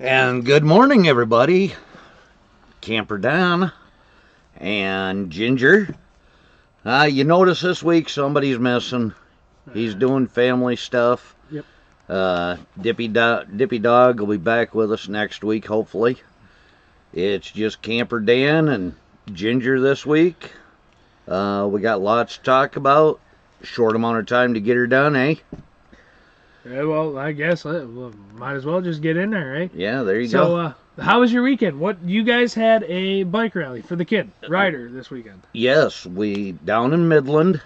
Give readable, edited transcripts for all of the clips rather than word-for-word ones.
And good morning, everybody. Camper Dan and Ginger. You notice this week somebody's missing. He's doing family stuff. Yep. Dippy Dog will be back with us next week, hopefully. It's just Camper Dan and Ginger this week. We got lots to talk about. Short amount of time to get her done, eh? Yeah, well, I guess might as well just get in there, right? Yeah, there you go. So, how was your weekend? What you guys had a bike rally for the kid rider this weekend? Yes, we down in Midland.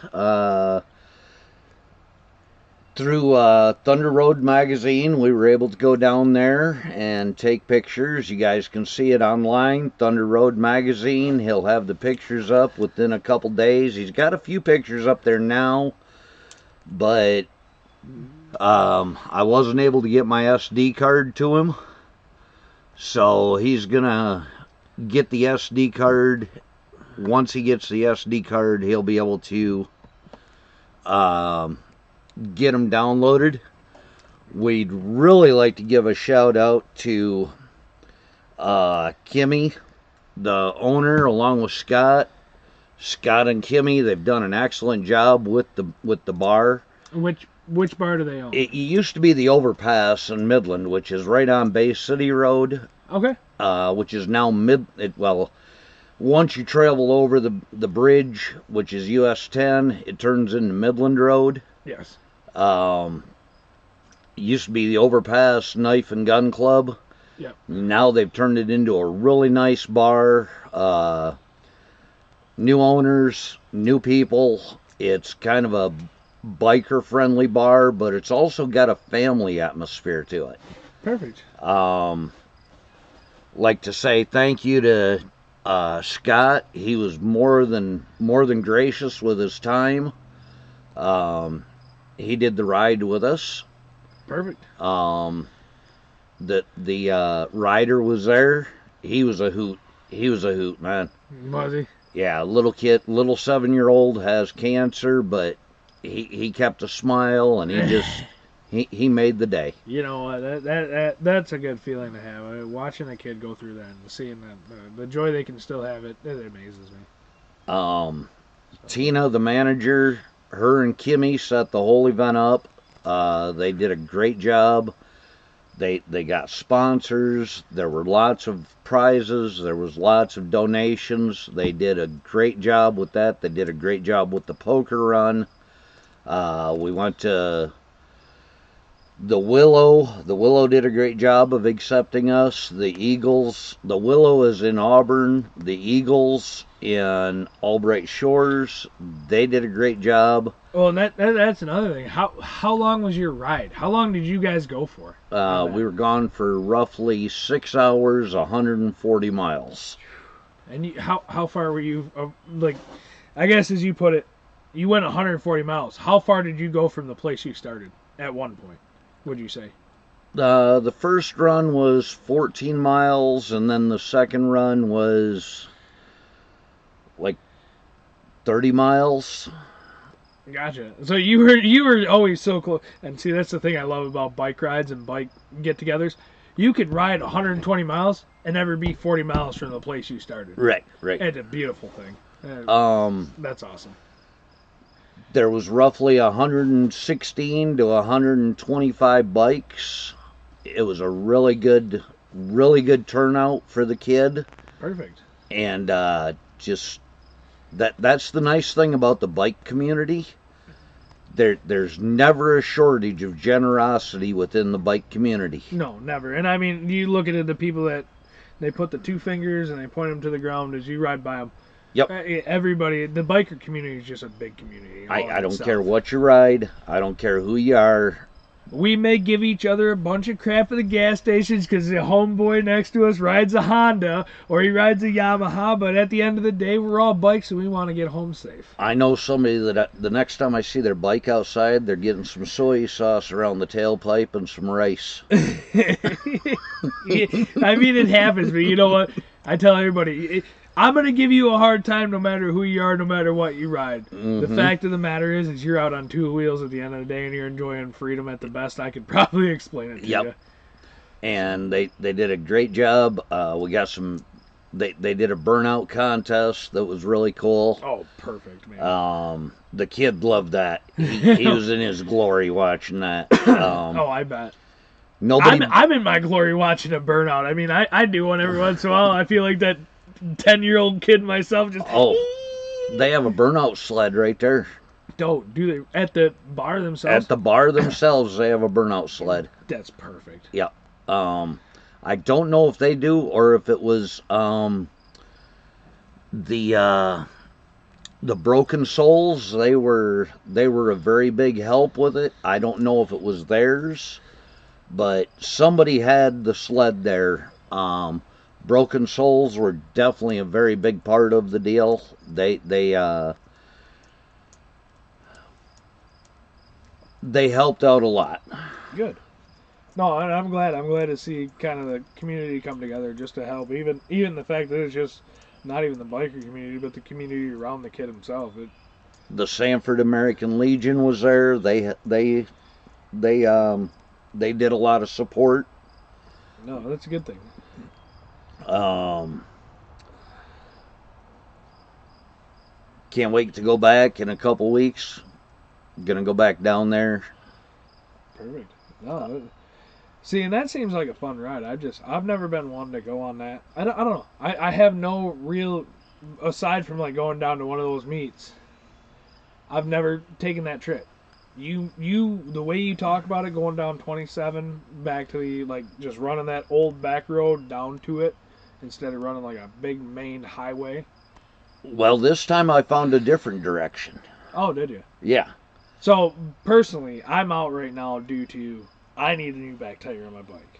Through Thunder Road magazine, we were able to go down there and take pictures. You guys can see it online, Thunder Road magazine. He'll have the pictures up within a couple days. He's got a few pictures up there now, but I wasn't able to get my SD card to him, so he's gonna get the SD card. Once he gets the SD card, he'll be able to get them downloaded. We'd really like to give a shout out to Kimmy, the owner, along with Scott. Scott and Kimmy, they've done an excellent job with the bar. Which bar do they own? It used to be the Overpass in Midland, which is right on Bay City Road. Okay. Which is now once you travel over the bridge, which is US 10, it turns into Midland Road. Yes. It used to be the Overpass Knife and Gun Club. Yep. Now they've turned it into a really nice bar. New owners, new people. It's kind of a biker-friendly bar, but it's also got a family atmosphere to it. Perfect. Like to say thank you to Scott. He was more than gracious with his time. He did the ride with us. Perfect. The rider was there. He was a hoot, man. Was he? Yeah, little 7-year-old has cancer, but he kept a smile, and he made the day. You know what? That's a good feeling to have. Watching a kid go through that and seeing that the joy they can still have, it amazes me. Tina, the manager, her and Kimmy set the whole event up. They did a great job. They got sponsors. There were lots of prizes. There was lots of donations. They did a great job with that. They did a great job with the poker run. We went to the Willow. The Willow did a great job of accepting us. The Eagles. The Willow is in Auburn. The Eagles in Albright Shores. They did a great job. Well, and that's another thing. How long was your ride? How long did you guys go for? We were gone for roughly 6 hours, 140 miles. And how far were you? I guess as you put it, you went 140 miles. How far did you go from the place you started at one point, would you say? The first run was 14 miles, and then the second run was like 30 miles. Gotcha. So you were always so close. And see, that's the thing I love about bike rides and bike get-togethers. You could ride 120 miles and never be 40 miles from the place you started. Right. It's a beautiful thing. That's awesome. There was roughly 116 to 125 bikes. It was a really good turnout for the kid. Perfect. And just that's the nice thing about the bike community. There's never a shortage of generosity within the bike community. No, never. And I mean, you look at it, the people that they put the two fingers and they point them to the ground as you ride by them. Yep. Everybody, the biker community is just a big community. I don't care what you ride. I don't care who you are. We may give each other a bunch of crap at the gas stations because the homeboy next to us rides a Honda or he rides a Yamaha, but at the end of the day, we're all bikes and we want to get home safe. I know somebody that the next time I see their bike outside, they're getting some soy sauce around the tailpipe and some rice. I mean, it happens, but you know what? I tell everybody, I'm going to give you a hard time no matter who you are, no matter what you ride. Mm-hmm. The fact of the matter is you're out on two wheels at the end of the day and you're enjoying freedom at the best. I could probably explain it to you. and they did a great job. We got some. They did a burnout contest that was really cool. Oh, perfect, man. The kid loved that. He was in his glory watching that. Oh, I bet. Nobody. I'm in my glory watching a burnout. I mean, I do one every once in a while. I feel like that 10-year-old kid myself just. Oh, they have a burnout sled right there. Do they at the bar themselves? At the bar themselves, they have a burnout sled. That's perfect. Yeah. I don't know if they do or if it was the Broken Souls. They were a very big help with it. I don't know if it was theirs, but somebody had the sled there. Broken Souls were definitely a very big part of the deal. They helped out a lot. Good. No, I'm glad. I'm glad to see kind of the community come together just to help. Even the fact that it's just not even the biker community, but the community around the kid himself. The Sanford American Legion was there. They did a lot of support. No, that's a good thing. Can't wait to go back in a couple weeks. Gonna go back down there. Perfect. No, see, and that seems like a fun ride. I've never been one to go on that. I don't know. I have no real, aside from like going down to one of those meets, I've never taken that trip. The way you talk about it, going down 27 back to the, like, just running that old back road down to it instead of running like a big main highway. Well, this time I found a different direction. Oh, did you? Yeah. So, personally, I'm out right now due to I need a new back tire on my bike.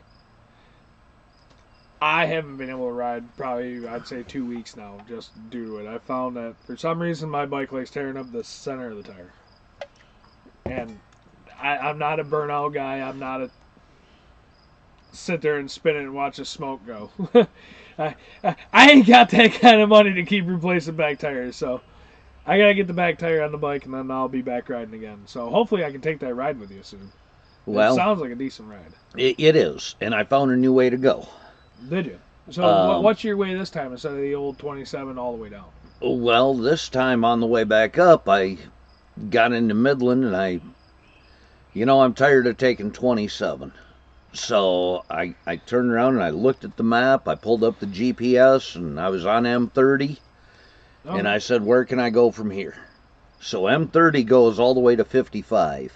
I haven't been able to ride probably, I'd say, 2 weeks now just due to it. I found that for some reason my bike likes tearing up the center of the tire. And I'm not a burnout guy. I'm not a sit there and spin it and watch the smoke go. I ain't got that kind of money to keep replacing back tires, so I gotta get the back tire on the bike, and then I'll be back riding again. So hopefully I can take that ride with you soon. Well, it sounds like a decent ride. It is, and I found a new way to go. Did you? So what's your way this time instead of the old 27 all the way down? Well, this time on the way back up, I got into Midland, and I'm tired of taking 27. So I turned around and I looked at the map. I pulled up the GPS, and I was on M30. Oh. And I said, where can I go from here? So M30 goes all the way to 55.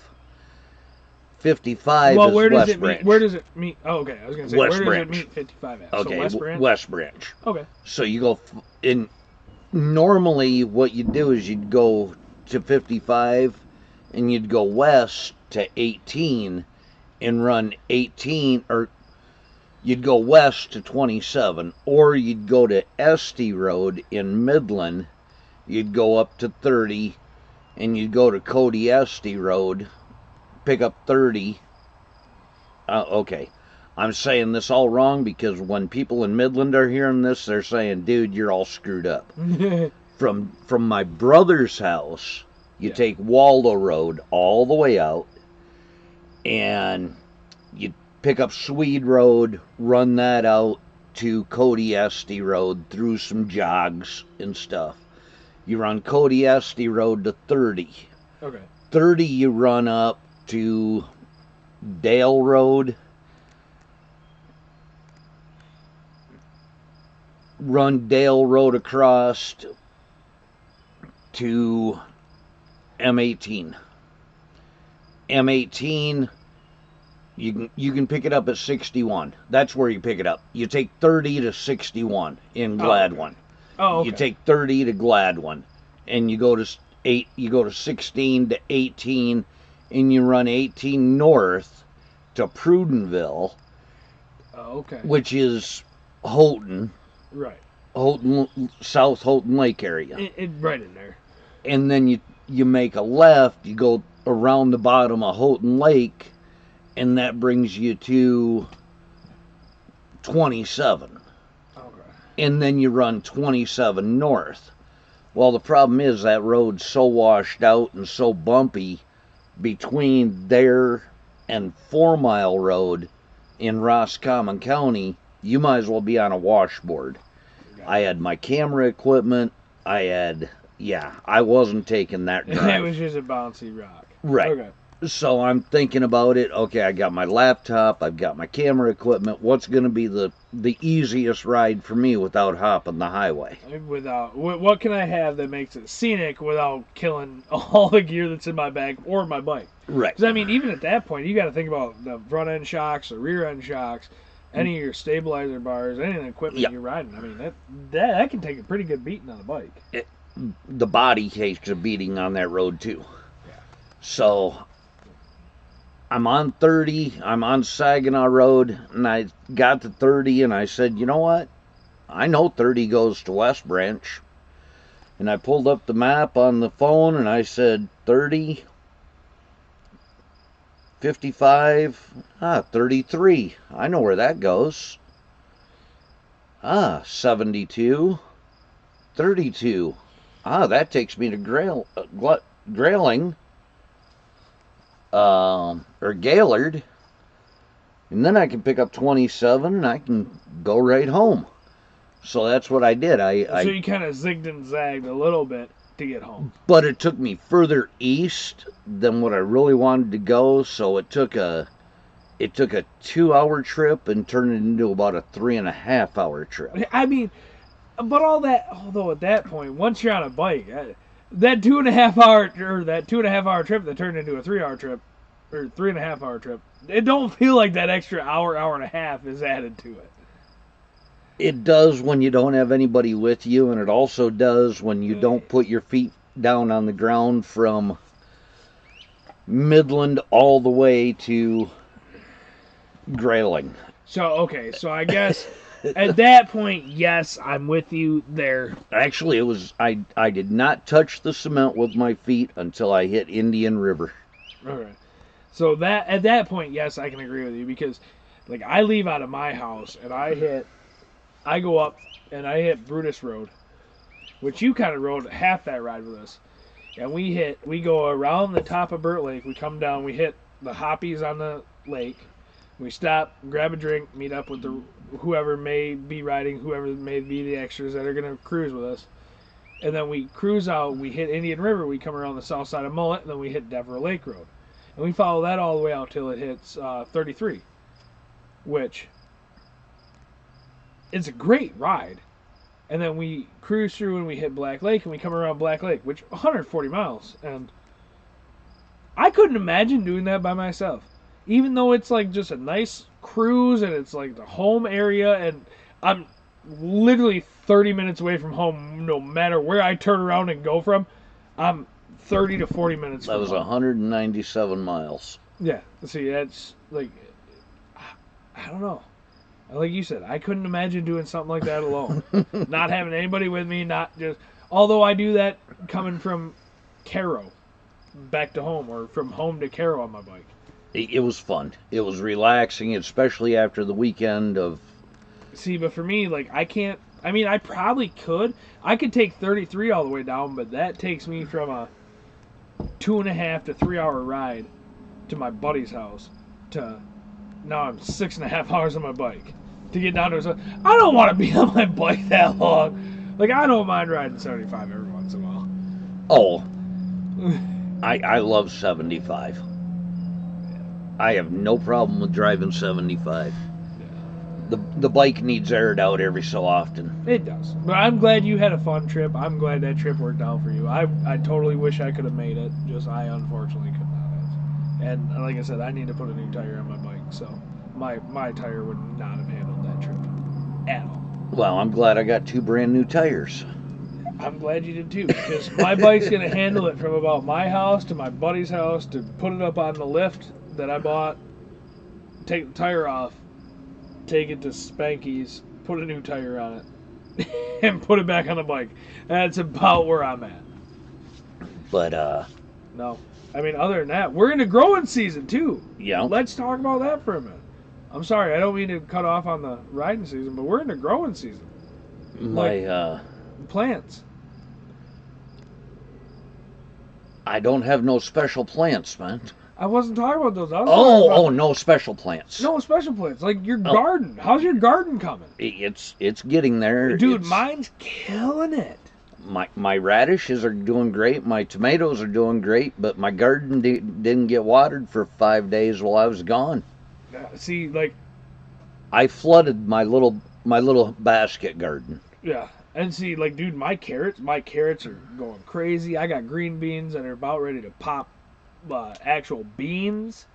55 well, is where does West it Branch. Meet? Where does it meet? Oh, okay. I was going to say, West where Branch. does it meet 55 at? Okay, So West Branch? West Branch. Okay. So you go in. Normally, what you'd do is you'd go to 55, and you'd go west to 18, and run 18, or you'd go west to 27, or you'd go to Estee Road in Midland. You'd go up to 30, and you'd go to Cody Estee Road, pick up 30. Okay, I'm saying this all wrong because when people in Midland are hearing this, they're saying, dude, you're all screwed up. From my brother's house, you take Waldo Road all the way out, and you pick up Swede Road, run that out to Cody Estee Road through some jogs and stuff. You run Cody Estee Road to 30. Okay. 30 you run up to Dale Road. Run Dale Road across to M18. M18, you can pick it up at 61. That's where you pick it up. You take 30 to 61 in Gladwin. Oh, okay. You take 30 to Gladwin, and you go to 16 to 18, and you run 18 north to Prudenville, which is Houghton. Right. South Houghton Lake area. Right in there. And then you make a left, you go around the bottom of Houghton Lake, and that brings you to 27. Okay. And then you run 27 north. Well, the problem is that road's so washed out and so bumpy between there and 4 Mile Road in Roscommon County, you might as well be on a washboard. I had my camera equipment. I wasn't taking that drive. It was just a bouncy rock. Right. Okay. So I'm thinking about it. Okay, I got my laptop. I've got my camera equipment. What's going to be the easiest ride for me without hopping the highway? What can I have that makes it scenic without killing all the gear that's in my bag or my bike? Right. Because, I mean, even at that point, you got to think about the front end shocks, the rear end shocks, any of your stabilizer bars, any of the equipment you're riding. I mean, that can take a pretty good beating on the bike. The body takes a beating on that road, too. Yeah. So I'm on 30. I'm on Saginaw Road, and I got to 30, and I said, you know what? I know 30 goes to West Branch. And I pulled up the map on the phone, and I said 30, 55, 33. I know where that goes. 72, 32. That takes me to Grayling. Or Gaylord, and then I can pick up 27 and I can go right home. So that's what I did. So you kind of zigged and zagged a little bit to get home. But it took me further east than what I really wanted to go, so it took a 2-hour trip and turned it into about a 3.5-hour trip. I mean, but although at that point, once you're on a bike, that 2.5-hour trip that turned into a 3-hour trip, or 3.5-hour trip, it don't feel like that extra hour and a half is added to it. It does when you don't have anybody with you, and it also does when you don't put your feet down on the ground from Midland all the way to Grayling. So I guess at that point, yes, I'm with you there. Actually, it was I did not touch the cement with my feet until I hit Indian River. Okay. So that at that point, yes, I can agree with you, because like I leave out of my house and I go up and I hit Brutus Road, which you kind of rode half that ride with us. And we go around the top of Burt Lake, we come down, we hit the hoppies on the lake, we stop, grab a drink, meet up with whoever may be riding, whoever may be the extras that are going to cruise with us. And then we cruise out, we hit Indian River, we come around the south side of Mullet, and then we hit Devereux Lake Road. And we follow that all the way out till it hits 33, which is a great ride. And then we cruise through and we hit Black Lake, and we come around Black Lake, which 140 miles. And I couldn't imagine doing that by myself. Even though it's like just a nice cruise and it's like the home area, and I'm literally 30 minutes away from home no matter where I turn around and go from. I'm 30 to 40 minutes from home. That was 197 miles. Yeah, see, that's like, I don't know. Like you said, I couldn't imagine doing something like that alone. Not having anybody with me, not just... Although I do that coming from Cairo back to home, or from home to Cairo on my bike. It was fun. It was relaxing, especially after the weekend of... See, but for me, like, I can't... I mean, I probably could. I could take 33 all the way down, but that takes me from a 2.5 to 3 hour ride to my buddy's house to... Now I'm 6.5 hours on my bike to get down to... I don't want to be on my bike that long. Like, I don't mind riding 75 every once in a while. Oh, I love 75. I have no problem with driving 75. The bike needs aired out every so often. It does. But I'm glad you had a fun trip. I'm glad that trip worked out for you. I totally wish I could have made it. Just I unfortunately could not have. And like I said, I need to put a new tire on my bike. So my tire would not have handled that trip at all. Well, I'm glad I got 2 brand new tires. I'm glad you did too, because my bike's going to handle it from about my house to my buddy's house, to put it up on the lift that I bought, take the tire off, take it to Spanky's, put a new tire on it, and put it back on the bike. That's about where I'm at. But, no. I mean, other than that, we're in the growing season too. Yeah. Let's talk about that for a minute. I'm sorry, I don't mean to cut off on the riding season, but we're in the growing season. Plants. I don't have no special plants, man. I wasn't talking about those. I was talking about No special plants. no special plants. Like your Oh. garden. How's your garden coming? It's getting there. Dude, mine's killing it. My radishes are doing great. My tomatoes are doing great, but my garden didn't get watered for 5 days while I was gone. See, like I flooded my little basket garden. yeah, and see, like dude, my carrots are going crazy. I got green beans that are about ready to pop actual beans.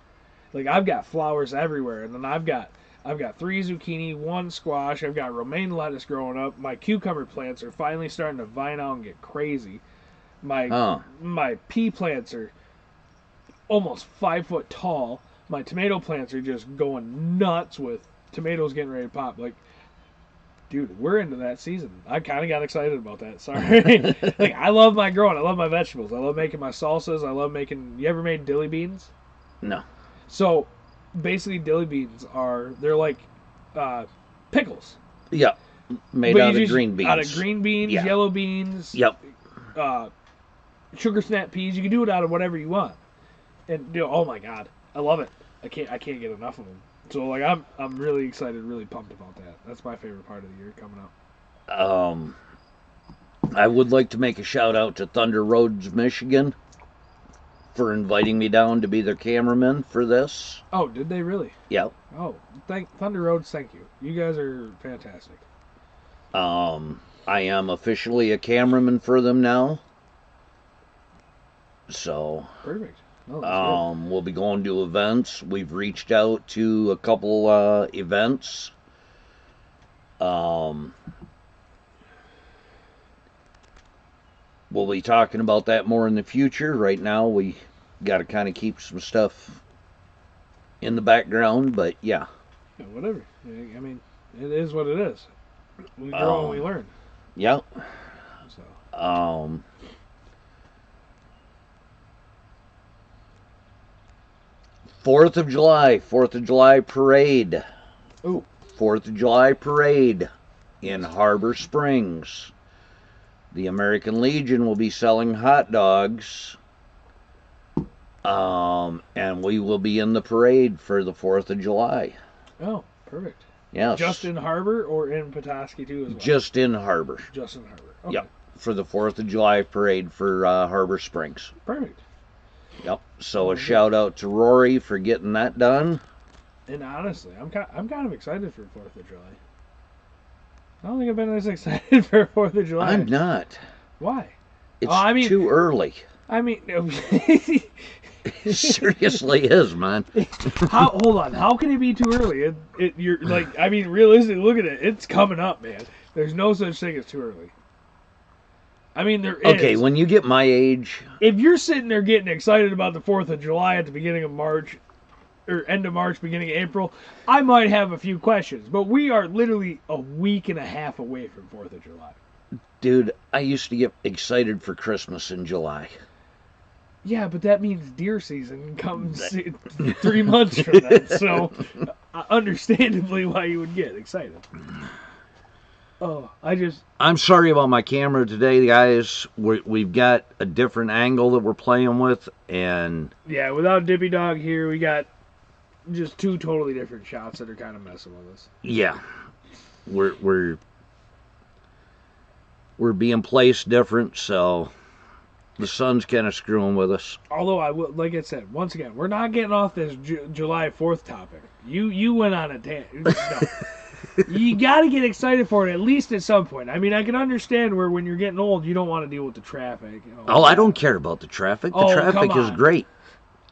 Like I've got flowers everywhere, and then I've got 3 zucchini, 1 squash. I've got romaine lettuce growing up. My cucumber plants are finally starting to vine out and get crazy. My pea plants are almost 5 foot tall. My tomato plants are just going nuts with tomatoes getting ready to pop. Like, dude, we're into that season. I kind of got excited about that. Sorry. Like, I love my growing. I love my vegetables. I love making my salsas. I love making. You ever made dilly beans? No. So, basically, dilly beans they're like pickles. Yeah. Made out of green beans. Out of green beans, Yeah. yellow beans. Yep. Sugar snap peas. You can do it out of whatever you want. And oh my god, I love it. I can't get enough of them. So like I'm really excited, really pumped about that. That's my favorite part of the year coming up. I would like to make a shout out to Thunder Roads, Michigan, for inviting me down to be their cameraman for this. Oh, did they really? Yep. Oh, Thunder Roads, thank you. You guys are fantastic. I am officially a cameraman for them now. So Perfect. Oh, we'll be going to events. We've reached out to a couple events. We'll be talking about that more in the future. Right now, we got to kind of keep some stuff in the background, but yeah. Yeah, whatever. I mean, it is what it is. We grow and we learn. Yep. So. 4th of July parade. Ooh. 4th of July parade in Harbor Springs. The American Legion will be selling hot dogs. And we will be in the parade for the 4th of July. Oh, perfect. Yes. Just in Harbor or in Petoskey too as well? Just in Harbor. Just in Harbor. Okay. Yep. For the 4th of July parade for Harbor Springs. Perfect. Yep. So a shout out to Rory for getting that done. And honestly, I'm kind of excited for 4th of July. I don't think I've been this excited for 4th of July. I'm not. Why? It's too early. I mean, It seriously is, man. Hold on. How can it be too early? You're like, I mean, realistically, look at it. It's coming up, man. There's no such thing as too early. I mean, there is. Okay, when you get my age, if you're sitting there getting excited about the 4th of July at the beginning of March, or end of March, beginning of April, I might have a few questions. But we are literally a week and a half away from 4th of July. dude, I used to get excited for Christmas in July. Yeah, but that means deer season comes 3 months from that. So, understandably why you would get excited. Oh, I'm sorry about my camera today, guys. We've got a different angle that we're playing with, and yeah, without Dippy Dog here, we got just 2 totally different shots that are kind of messing with us. Yeah, we're being placed different, so the sun's kind of screwing with us. Although I will, like I said, once again, we're not getting off this July 4th topic. You went on a tangent. No. You got to get excited for it at least at some point. I mean, I can understand where when you're getting old, you don't want to deal with the traffic. Oh, I don't care about the traffic. The traffic is great.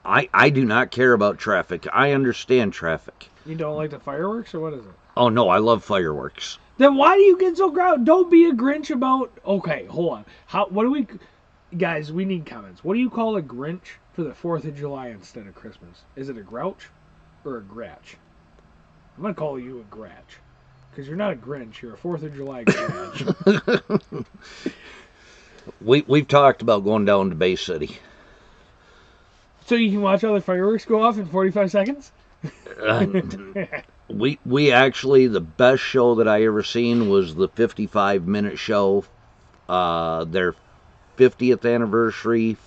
I do not care about traffic. I understand traffic. You don't like the fireworks, or what is it? Oh, no, I love fireworks. Then why do you get so ground? Don't be a Grinch about... Okay, hold on. What do we... Guys, we need comments. What do you call a Grinch for the 4th of July instead of Christmas? Is it a grouch or a gratch? I'm going to call you a gratch. Because you're not a Grinch, you're a 4th of July gratch. We've talked about going down to Bay City. So you can watch all the fireworks go off in 45 seconds? We actually, the best show that I ever seen was the 55-minute show. Their 50th anniversary.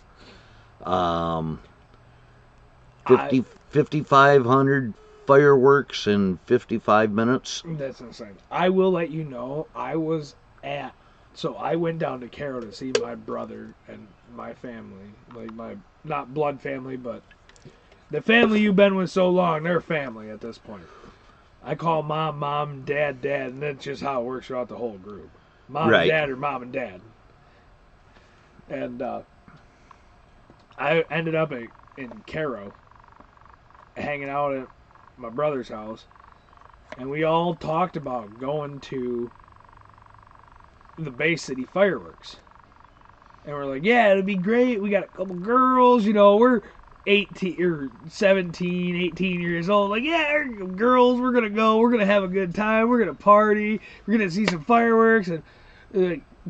5,500 fireworks in 55 minutes. That's insane. I will let you know, so I went down to Caro to see my brother and my family. Like my, not blood family, but the family you've been with so long, they're family at this point. I call mom, dad, and that's just how it works throughout the whole group. Mom Right. and dad or mom and dad. And I ended up in Caro, hanging out at my brother's house, and we all talked about going to the Bay City fireworks. And we're like, yeah, it'd be great. We got a couple girls, we're 18 or 17, 18 years old. Like, yeah, girls, we're gonna go. We're gonna have a good time. We're gonna party. We're gonna see some fireworks. And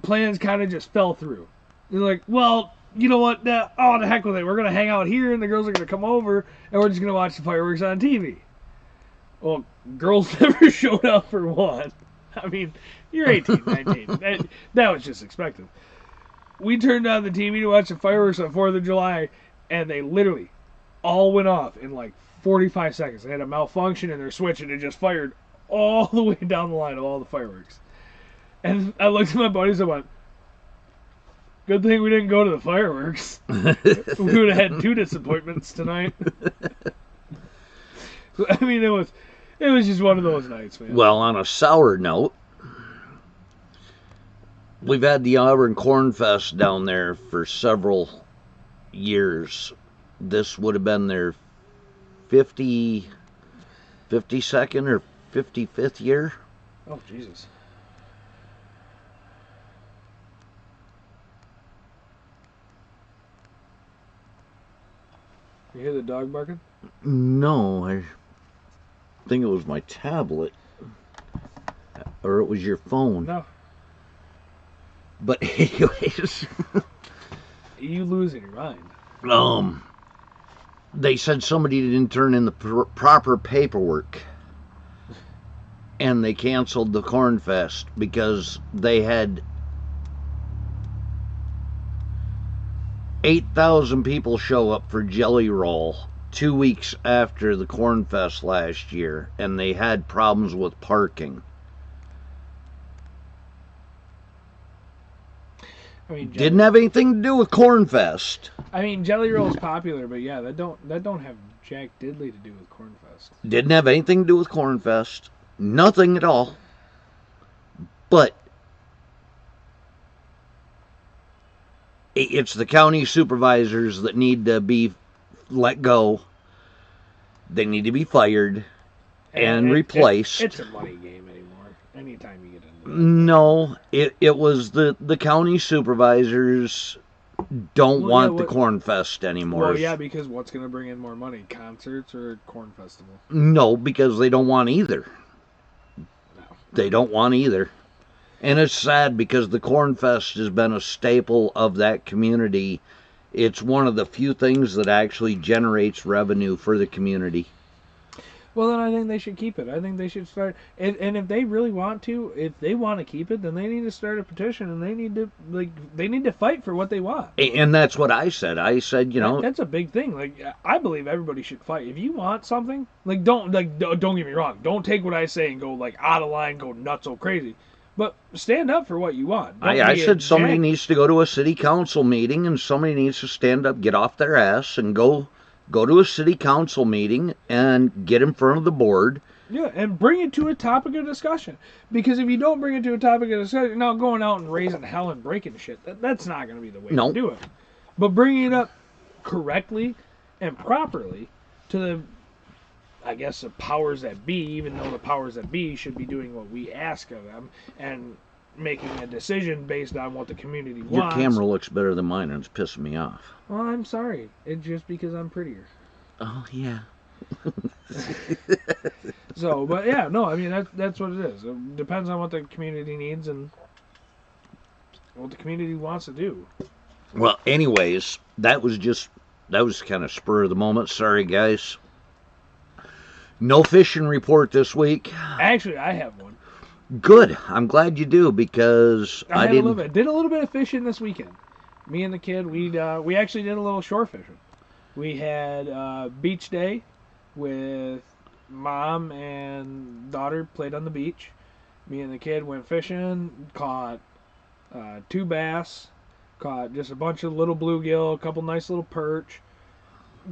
plans kind of just fell through. They're like, well, you know what? The heck with it. We're gonna hang out here, and the girls are gonna come over, and we're just gonna watch the fireworks on TV. Well, girls never showed up for one. I mean, you're 18, 19. That was just expected. We turned on the TV to watch the fireworks on 4th of July, and they literally all went off in like 45 seconds. They had a malfunction in their switch, and it just fired all the way down the line of all the fireworks. And I looked at my buddies and went, good thing we didn't go to the fireworks. We would have had 2 disappointments tonight. I mean, it was just one of those nights, man. Well, on a sour note, we've had the Auburn Corn Fest down there for several years. This would have been their 52nd or 55th year. Oh, Jesus. You hear the dog barking? No, I think it was my tablet. Or it was your phone. No. But anyways, You losing your mind. they said somebody didn't turn in the proper paperwork, and they canceled the Corn Fest because they had 8,000 people show up for Jelly Roll 2 weeks after the Corn Fest last year, and they had problems with parking. I mean, Didn't have anything to do with Corn Fest. I mean, Jelly Roll's popular, but yeah, that don't have Jack Diddley to do with Cornfest. Didn't have anything to do with Corn Fest. Nothing at all. But it's the county supervisors that need to be let go. They need to be fired and replaced. It's a money game anymore. Anytime you get into it. No, it was the county supervisors don't want the Corn Fest anymore. Well, yeah, because what's going to bring in more money? Concerts or Corn Festival? No, because they don't want either. No. They don't want either. And it's sad because the Corn Fest has been a staple of that community. It's one of the few things that actually generates revenue for the community. Well, then I think they should keep it. I think they should start, and if they really want to, if they want to keep it, then they need to start a petition, and they need to fight for what they want. And that's what I said. I said, that's a big thing. Like, I believe everybody should fight. If you want something, don't get me wrong. Don't take what I say and go like out of line, go nuts, so crazy. But stand up for what you want. I said somebody needs to go to a city council meeting, and somebody needs to stand up, get off their ass, and go to a city council meeting and get in front of the board. Yeah, and bring it to a topic of discussion. Because if you don't bring it to a topic of discussion, you're not going out and raising hell and breaking shit. That's not going to be the way to do it. But bringing it up correctly and properly to the, I guess, the powers that be, even though the powers that be should be doing what we ask of them and making a decision based on what the community wants. Your camera looks better than mine, and it's pissing me off. Well, I'm sorry. It's just because I'm prettier. Oh, yeah. So, but yeah, no, I mean, that's what it is. It depends on what the community needs and what the community wants to do. Well, anyways, that was kind of spur of the moment. Sorry, guys. No fishing report this week. Actually, I have one. Good. I'm glad you do, because I didn't. Did a little bit of fishing this weekend. Me and the kid, we actually did a little shore fishing. We had beach day with mom and daughter played on the beach. Me and the kid went fishing, caught 2 bass, caught just a bunch of little bluegill, a couple nice little perch.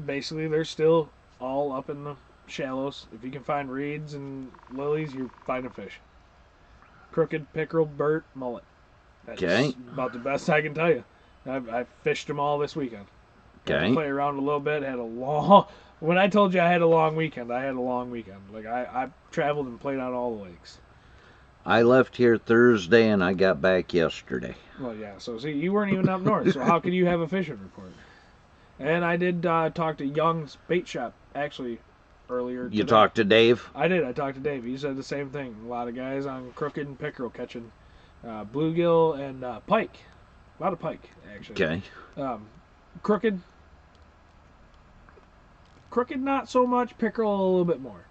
Basically, they're still all up in the shallows. If you can find reeds and lilies, you're finding fish. Crooked, pickerel, burt, mullet. That's Okay. about the best I can tell you. I fished them all this weekend. Got to Okay. play around a little bit. Had a long. When I told you I had a long weekend, I had a long weekend. Like I traveled and played on all the lakes. I left here Thursday and I got back yesterday. Well, yeah. So see, you weren't even up north. So how could you have a fishing report? And I did talk to Young's Bait Shop actually earlier. You today. talked to Dave? I did. I talked to Dave. He said the same thing. A lot of guys on crooked and pickerel catching bluegill and pike. A lot of pike actually. Okay. Crooked not so much. Pickerel a little bit more.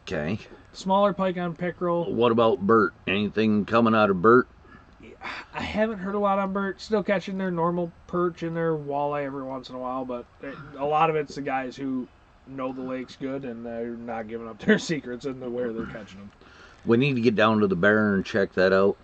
Okay. Smaller pike on pickerel. What about Bert? Anything coming out of Bert? I haven't heard a lot on Bert. Still catching their normal perch and their walleye every once in a while, but a lot of it's the guys who know the lakes good and they're not giving up their secrets and where they're catching them. We need to get down to the Bear and check that out.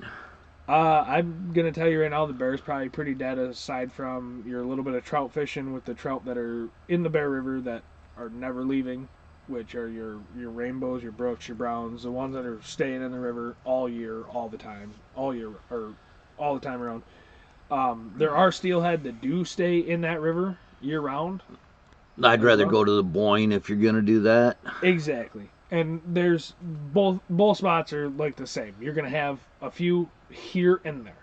I'm gonna tell you right now, the Bear's probably pretty dead aside from your little bit of trout fishing with the trout that are in the Bear River that are never leaving, which are your rainbows, your brooks, your browns, the ones that are staying in the river all year, all the time, all year or all the time around. There are steelhead that do stay in that river year round. I'd rather go to the Boyne if you're gonna do that. Exactly. And there's both spots are like the same. You're gonna have a few here and there.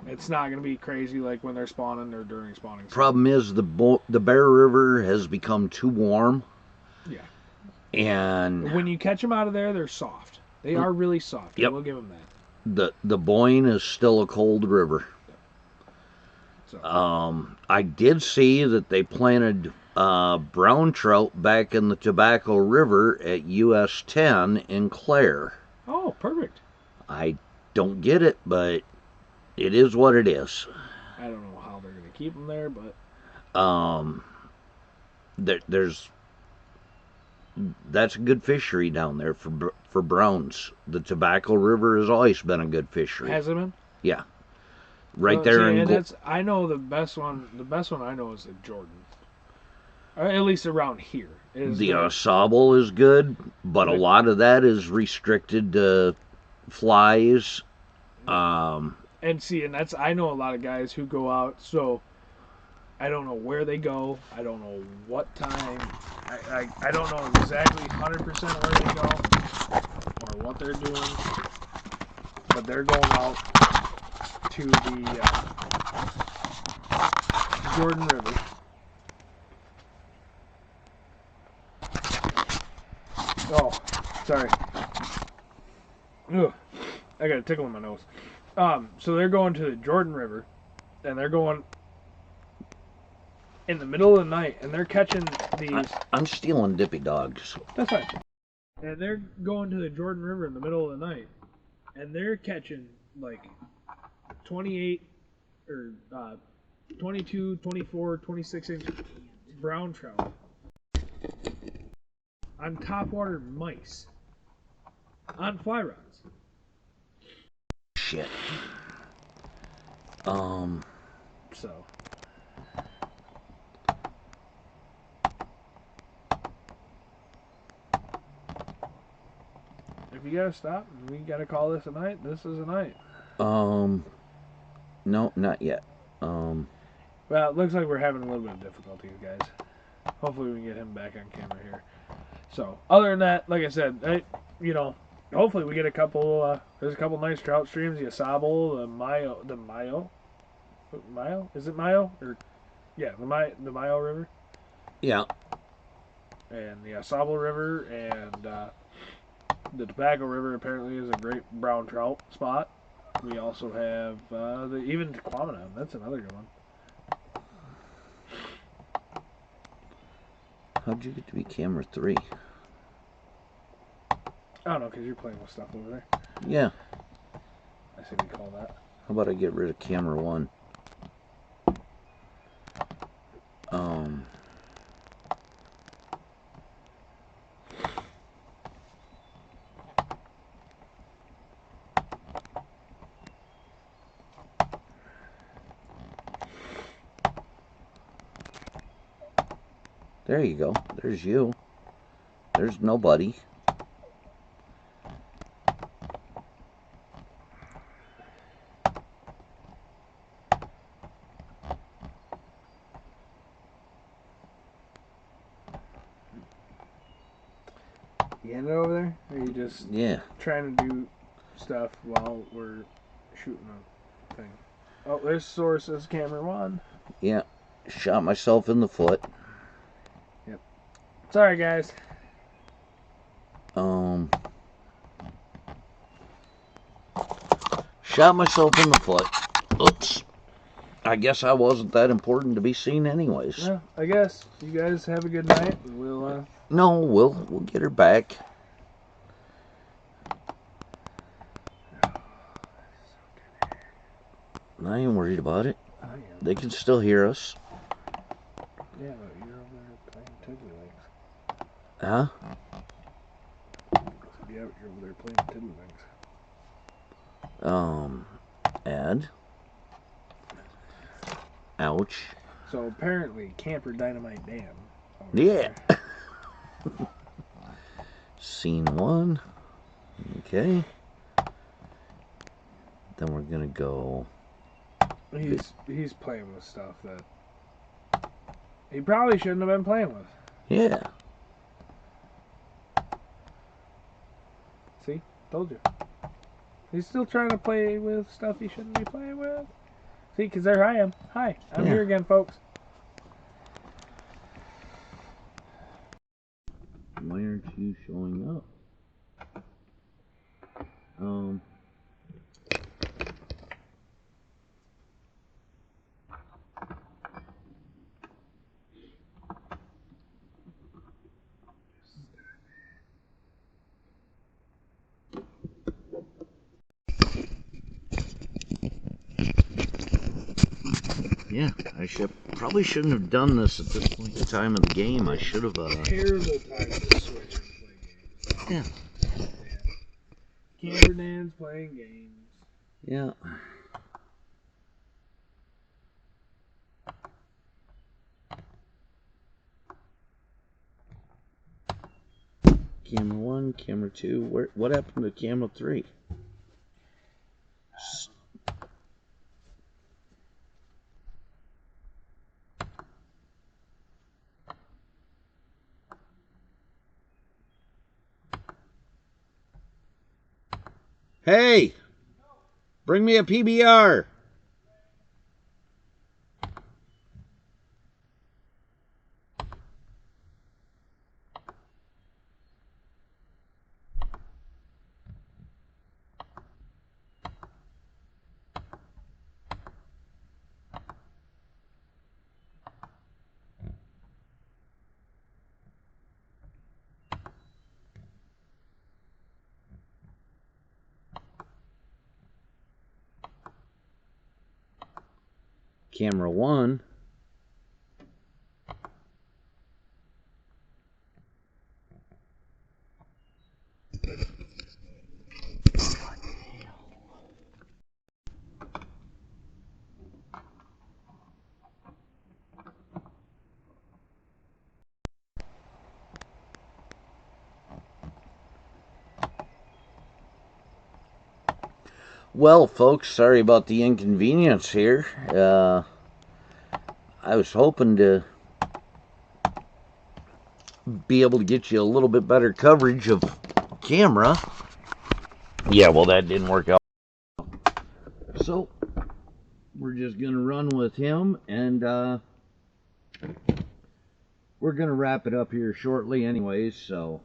It's not gonna be crazy like when they're spawning or during spawning. Problem is the Bear River has become too warm. Yeah. And when you catch them out of there, they're soft. They are really soft. Yep. We'll give them that. The Boyne is still a cold river. So. I did see that they planted brown trout back in the Tobacco River at US 10 in Clare. Oh, perfect. I don't get it, but it is what it is. I don't know how they're going to keep them there, but that's a good fishery down there for browns. The Tobacco River has always been a good fishery. Has it been? Yeah, right there in. I know the best one. The best one I know is the Jordan. Or at least around here. The ensemble is good, but a lot of that is restricted to flies. And that's I know a lot of guys who go out, so I don't know where they go. I don't know what time. I don't know exactly 100% where they go or what they're doing, but they're going out to the Jordan River. Oh, sorry. Ugh, I got a tickle in my nose. So they're going to the Jordan River, and they're going in the middle of the night, and they're catching these. I'm stealing Dippy Dogs. That's fine. And they're going to the Jordan River in the middle of the night, and they're catching like 28 or 22, 24, 26-inch brown trout on topwater mice on fly rods. Shit. So. If you gotta stop, we gotta call this a night. This is a night. No, not yet. Well, it looks like we're having a little bit of difficulties, guys. Hopefully we can get him back on camera here. So, other than that, like I said, hopefully we get a couple, there's a couple nice trout streams, the Asable, the Mayo. Is it Mayo? Or, yeah, the Mayo River. Yeah. And the Asable River, and the Tobacco River apparently is a great brown trout spot. We also have even Tequamanon. That's another good one. How'd you get to be camera 3? I don't know, because you're playing with stuff over there. Yeah. I say we call that. How about I get rid of camera 1? There you go. There's you. There's nobody. You end it over there? Or are you just trying to do stuff while we're shooting a thing? Oh, there's sources camera 1. Yeah. Shot myself in the foot. Yep. Sorry, guys. Shot myself in the foot. Oops. I guess I wasn't that important to be seen anyways. No, I guess. You guys have a good night, and we'll, No, we'll get her back. I ain't worried about it. I am. They can still hear us. Yeah, but you're over there playing Tiddlywinks. Huh? Yeah, you're over there playing Tiddlywinks. Add. Ouch. So apparently, Camper Dynamite Dam. Yeah. Scene 1. Okay. Then we're gonna go. He's playing with stuff that he probably shouldn't have been playing with. Yeah. See? Told you. He's still trying to play with stuff he shouldn't be playing with. See, because there I am. Hi, I'm here again, folks. Why aren't you showing up? Yeah, I probably shouldn't have done this at this point in time of the game. I should have. Terrible time to switch and play games. Yeah. Camper Dan's playing games. Yeah. Camera 1, camera 2. What happened to camera 3? Hey! Bring me a PBR! Camera 1. Well, folks, sorry about the inconvenience here. I was hoping to be able to get you a little bit better coverage of camera. Yeah, well, that didn't work out. So, we're just going to run with him, and we're going to wrap it up here shortly anyways, so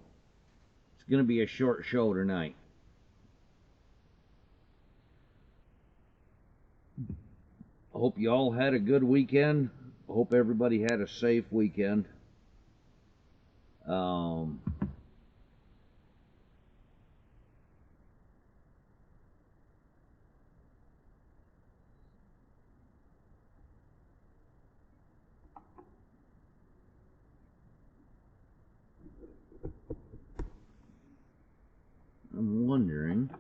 it's going to be a short show tonight. Hope you all had a good weekend. Hope everybody had a safe weekend. I'm wondering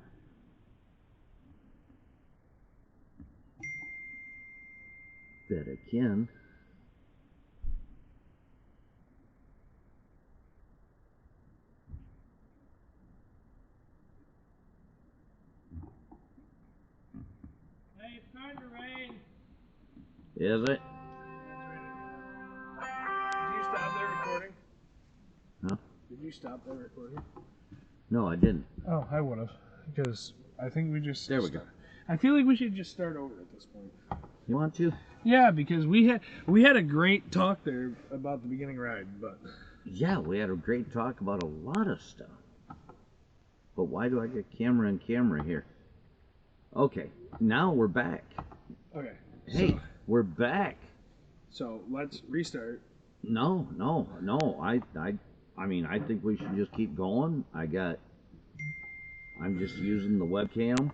that I can starting to rain. Is it? Did you stop that recording? Huh? Did you stop that recording? No, I didn't. Oh, I would have. Because I think we just... There we go. I feel like we should just start over at this point. You want to? Yeah, because we had a great talk there about the beginning ride, but... Yeah, we had a great talk about a lot of stuff. But why do I get camera and camera here? Okay, now we're back. Okay. Hey, we're back. So let's restart. No. I mean, I think we should just keep going. I'm just using the webcam.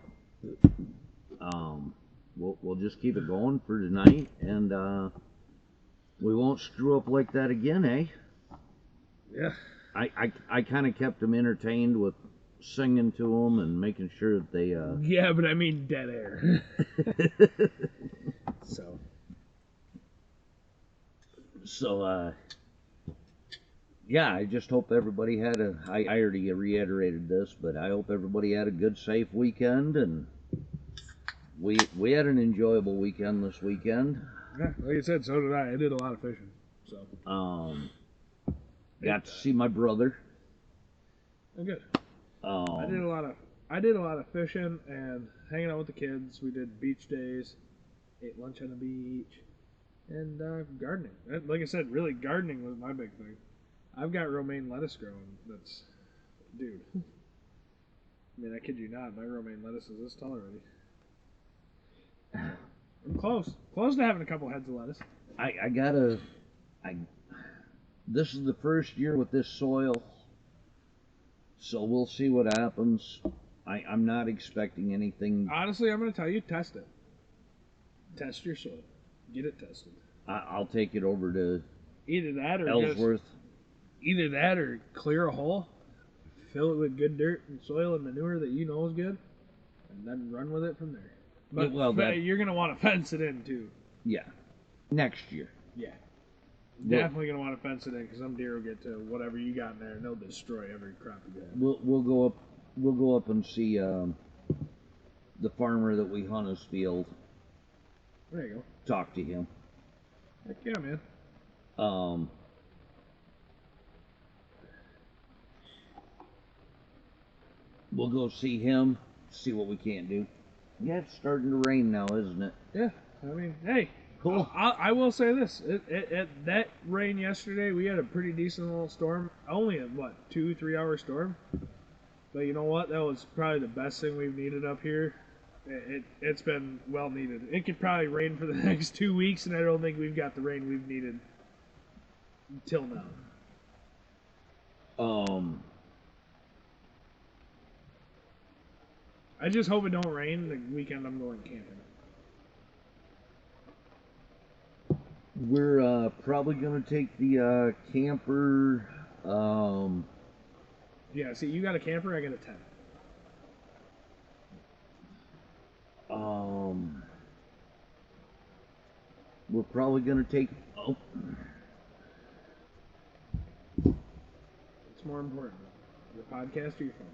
We'll just keep it going for tonight, and we won't screw up like that again, eh? Yeah. I kind of kept them entertained with singing to them and making sure that they. Yeah, but I mean dead air. So, yeah, I just hope everybody had I already reiterated this, but I hope everybody had a good, safe weekend, and we had an enjoyable weekend this weekend. Yeah, like I said, so did I. I did a lot of fishing. So. Got to see my brother. Oh, good. I did a lot of fishing and hanging out with the kids. We did beach days, ate lunch on the beach, and gardening. Like I said, really gardening was my big thing. I've got romaine lettuce growing. That's, dude. I mean, I kid you not. My romaine lettuce is this tall already. I'm close to having a couple heads of lettuce. This is the first year with this soil, so we'll see what happens. I'm not expecting anything. Honestly, I'm going to tell you, test it. Test your soil. Get it tested. I'll take it over to either that or Ellsworth. Either that or clear a hole, fill it with good dirt and soil and manure that you know is good, and then run with it from there. But you're going to want to fence it in too. Yeah. Next year. Yeah. Definitely going to want to fence it in because some deer will get to whatever you got in there and they'll destroy every crop you got. We'll go up and see the farmer that we hunt his field. There you go. Talk to him. Heck yeah, man. We'll go see him, see what we can't do. Yeah, it's starting to rain now, isn't it? Yeah. I mean, hey. Cool. I will say this. That rain yesterday, we had a pretty decent little storm. Only a, 2-3 hour storm? But you know what? That was probably the best thing we've needed up here. It's been well needed. It could probably rain for the next 2 weeks, and I don't think we've got the rain we've needed until now. I just hope it don't rain the weekend I'm going camping. We're probably going to take the camper. Yeah, see, you got a camper, I got a tent. We're probably going to take... Oh. What's more important, your podcast or your phone?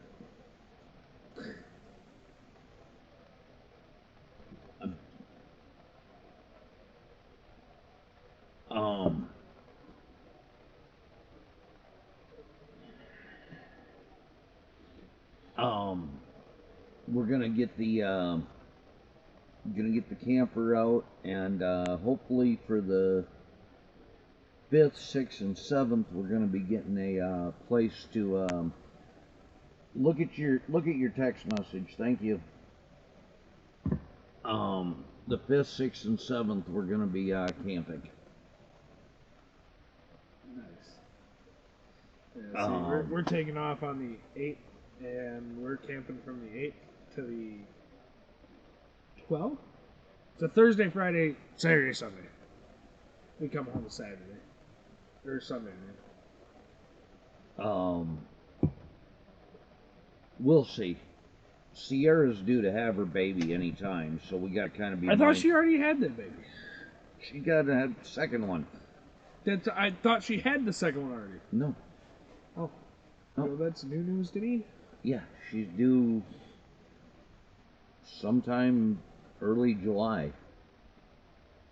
We're gonna get the camper out, and hopefully for the 5th, 6th, and 7th, we're gonna be getting a place to look at your text message. Thank you. The 5th, 6th, and 7th, we're gonna be camping. Nice. Yeah, see, we're taking off on the 8th, and we're camping from the 8th to the 12th. It's a Thursday, Friday, Saturday, Sunday. We come home Saturday or Sunday, man. We'll see. Sierra's due to have her baby anytime, so we got to kind of be. I thought she already had that baby. She got to have the second one. I thought she had the second one already. No. Oh. Well, that's new news to me. Yeah, she's due sometime early July.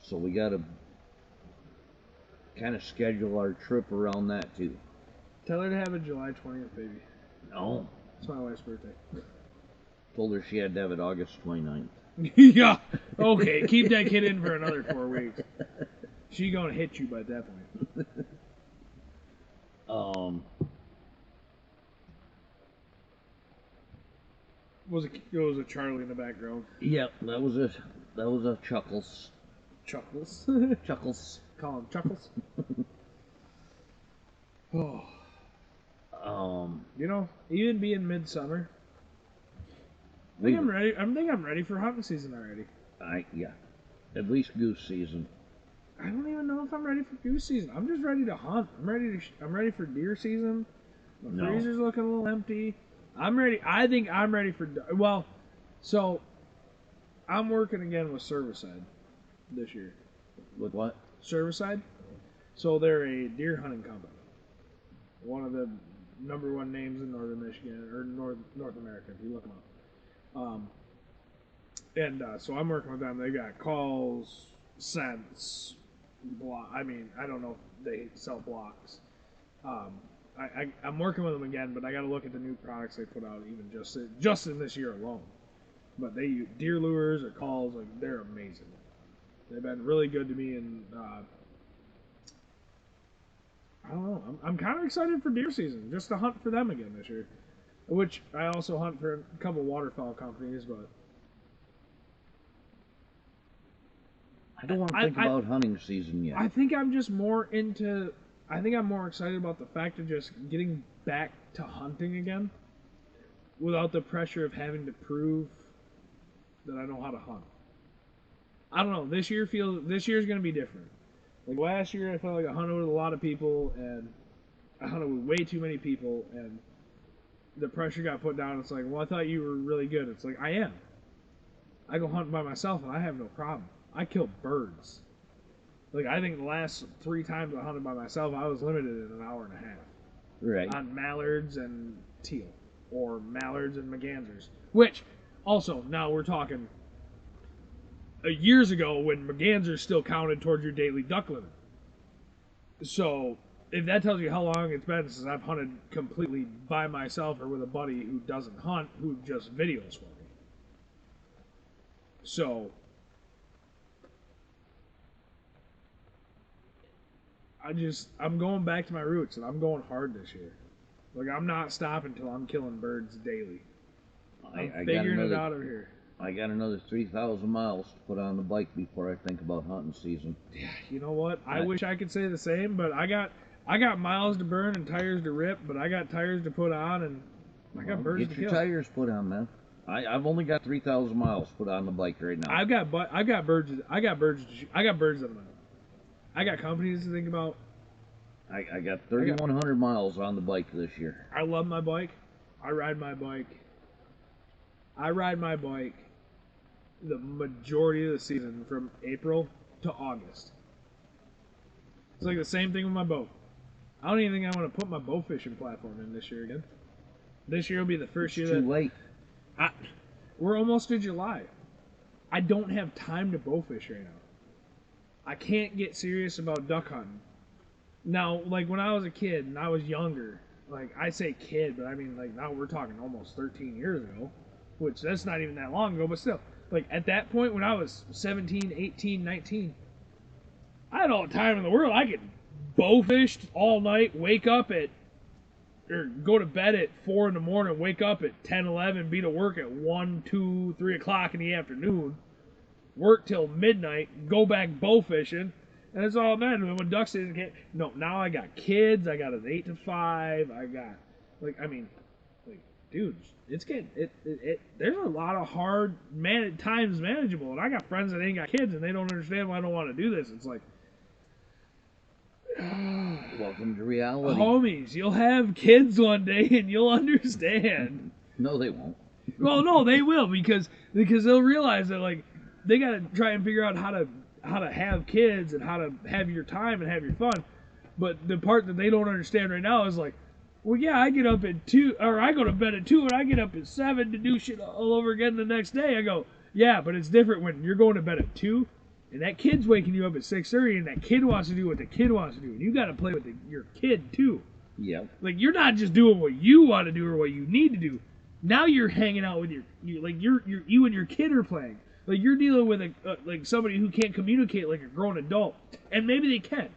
So we got to kind of schedule our trip around that too. Tell her to have a July 20th, baby. No. It's my wife's birthday. Told her she had to have it August 29th. Yeah. Okay, keep that kid in for another 4 weeks. She gonna hit you by that point. Was a Charlie in the background. Yep, that was a Chuckles. Chuckles. Chuckles. Call him Chuckles. Oh. You know, even being midsummer, I think I'm ready. I think I'm ready for hunting season already. Yeah, at least goose season. I don't even know if I'm ready for goose season. I'm just ready to hunt. I'm ready for deer season. My freezer's looking a little empty. I'm ready. I think I'm ready for. Well, so I'm working again with Servicide this year. With what? Servicide. So they're a deer hunting company. One of the #1 names in northern Michigan or North America. If you look them up. So I'm working with them. They got calls, scents, I mean, I don't know if they sell blocks. I'm working with them again, but I got to look at the new products they put out, even just in this year alone. But they use deer lures or calls, like they're amazing. They've been really good to me, and I don't know. I'm kind of excited for deer season, just to hunt for them again this year. Which I also hunt for a couple waterfowl companies, but I don't want to think about hunting season yet. I think I'm just more into. I think I'm more excited about the fact of just getting back to hunting again, without the pressure of having to prove that I know how to hunt. I don't know. This year's going to be different. Like last year, I felt like I hunted with a lot of people, and I hunted with way too many people, and the pressure got put down. It's like, well, I thought you were really good. It's like, I am. I go hunt by myself, and I have no problem. I kill birds. Like, I think the last 3 times I hunted by myself, I was limited in an hour and a half. Right. On mallards and teal. Or mallards and mergansers. Which, also, now we're talking years ago when mergansers still counted towards your daily duck limit. So, if that tells you how long it's been since I've hunted completely by myself or with a buddy who doesn't hunt, who just videos for me. So, I'm going back to my roots, and I'm going hard this year. Like, I'm not stopping until I'm killing birds daily. I'm figuring it out over here. I got another 3,000 miles to put on the bike before I think about hunting season. Yeah, you know what? I wish I could say the same, but I got miles to burn and tires to rip, but I got tires to put on, and I got birds to kill. Get your tires put on, man. I've only got 3,000 miles put on the bike right now. I got birds that I'm on. I got companies to think about. I got 3,100 miles on the bike this year. I love my bike. I ride my bike the majority of the season from April to August. It's like the same thing with my boat. I don't even think I want to put my bow fishing platform in this year again. This year will be the first year that... It's too late. We're almost to July. I don't have time to bow fish right now. I can't get serious about duck hunting. Now, like when I was a kid and I was younger, like I say kid, but I mean like now we're talking almost 13 years ago, which that's not even that long ago, but still. Like at that point when I was 17, 18, 19, I had all the time in the world. I could bow fish all night, or go to bed at 4 in the morning, wake up at 10, 11, be to work at 1, 2, 3 o'clock in the afternoon, work till midnight, go back bow fishing, and that's all man. And when duck season came, no, now I got kids. I got an 8 to 5. I got, dude, it's getting there's a lot of hard times manageable, and I got friends that ain't got kids, and they don't understand why I don't want to do this. It's like, welcome to reality. Homies, you'll have kids one day, and you'll understand. No, they won't. Well, no, they will because they'll realize that like they got to try and figure out how to have kids and how to have your time and have your fun. But the part that they don't understand right now is like, well, yeah, I get up at 2, or I go to bed at 2, and I get up at 7 to do shit all over again the next day. I go, Yeah, but it's different when you're going to bed at 2, and that kid's waking you up at 6:30, and that kid wants to do what the kid wants to do, and you got to play with your kid too. Yep. Like you're not just doing what you want to do or what you need to do. Now you're hanging out with you and your kid are playing. Like you're dealing with like somebody who can't communicate like a grown adult, and maybe they can.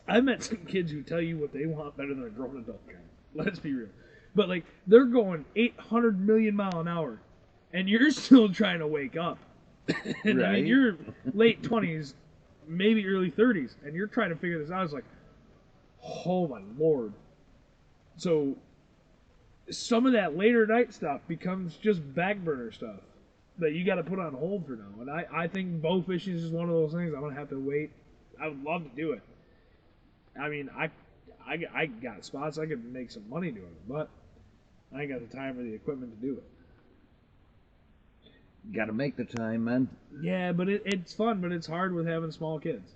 I've met some kids who tell you what they want better than a grown adult can. Let's be real. But like they're going 800 million mile an hour, and you're still trying to wake up. And Right. I mean, you're late 20s, maybe early 30s, and you're trying to figure this out. It's like, oh my lord. So some of that later night stuff becomes just back burner stuff that you got to put on hold for now. And I think bow fishing is just one of those things I'm going to have to wait. I would love to do it. I mean, I got spots I could make some money doing it, but I ain't got the time or the equipment to do it. Got to make the time, man. Yeah, but it's fun, but it's hard with having small kids.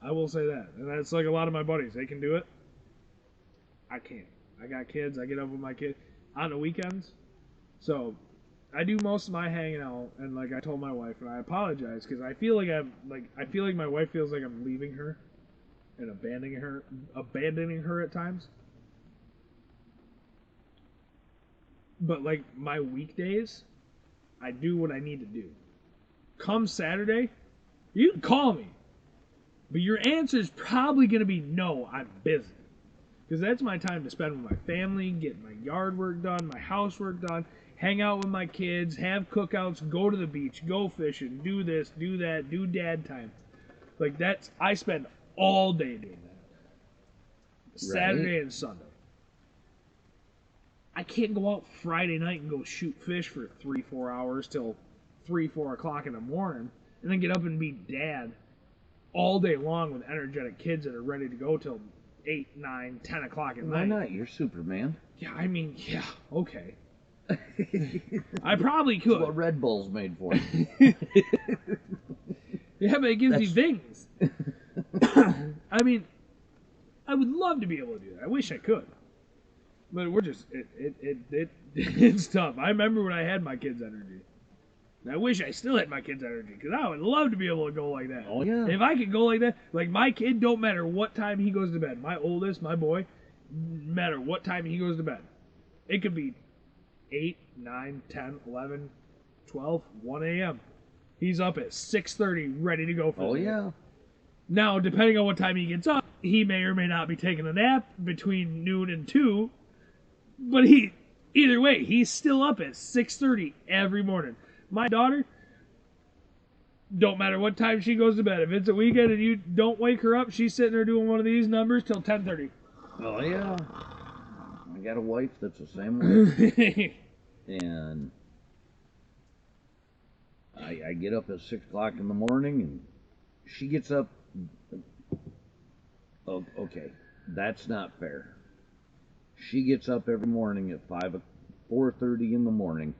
I will say that. And that's like a lot of my buddies. They can do it. I can't. I got kids. I get up with my kid on the weekends. So I do most of my hanging out, and like I told my wife, and I apologize because I feel like my wife feels like I'm leaving her and abandoning her at times. But like my weekdays, I do what I need to do. Come Saturday, you can call me, but your answer is probably going to be no, I'm busy. Because that's my time to spend with my family, get my yard work done, my housework done, hang out with my kids, have cookouts, go to the beach, go fishing, do this, do that, do dad time. Like I spend all day doing that. Saturday and Sunday. I can't go out Friday night and go shoot fish for 3-4 hours till 3-4 o'clock in the morning, and then get up and be dad all day long with energetic kids that are ready to go till 8, 9, 10 o'clock at night. Why not? You're Superman. Yeah, I mean, yeah, okay. I probably could. That's what Red Bull's made for. Yeah, but it gives me things. I mean, I would love to be able to do that. I wish I could. But we're just, it's tough. I remember when I had my kids' energy. And I wish I still had my kids' energy, because I would love to be able to go like that. Oh, yeah. If I could go like that, like my kid, don't matter what time he goes to bed. My oldest, my boy, no matter what time he goes to bed. It could be 8, 9, 10, 11, 12, 1 a.m. He's up at 6:30, ready to go for Oh, the day. yeah. Now, depending on what time he gets up, he may or may not be taking a nap between noon and 2. But either way, he's still up at 6:30 every morning. My daughter, don't matter what time she goes to bed. If it's a weekend and you don't wake her up, she's sitting there doing one of these numbers till 10:30. Oh, yeah. I got a wife that's the same way. And I get up at 6 o'clock in the morning, and she gets up. Oh, okay, that's not fair. She gets up every morning at 4:30 in the morning.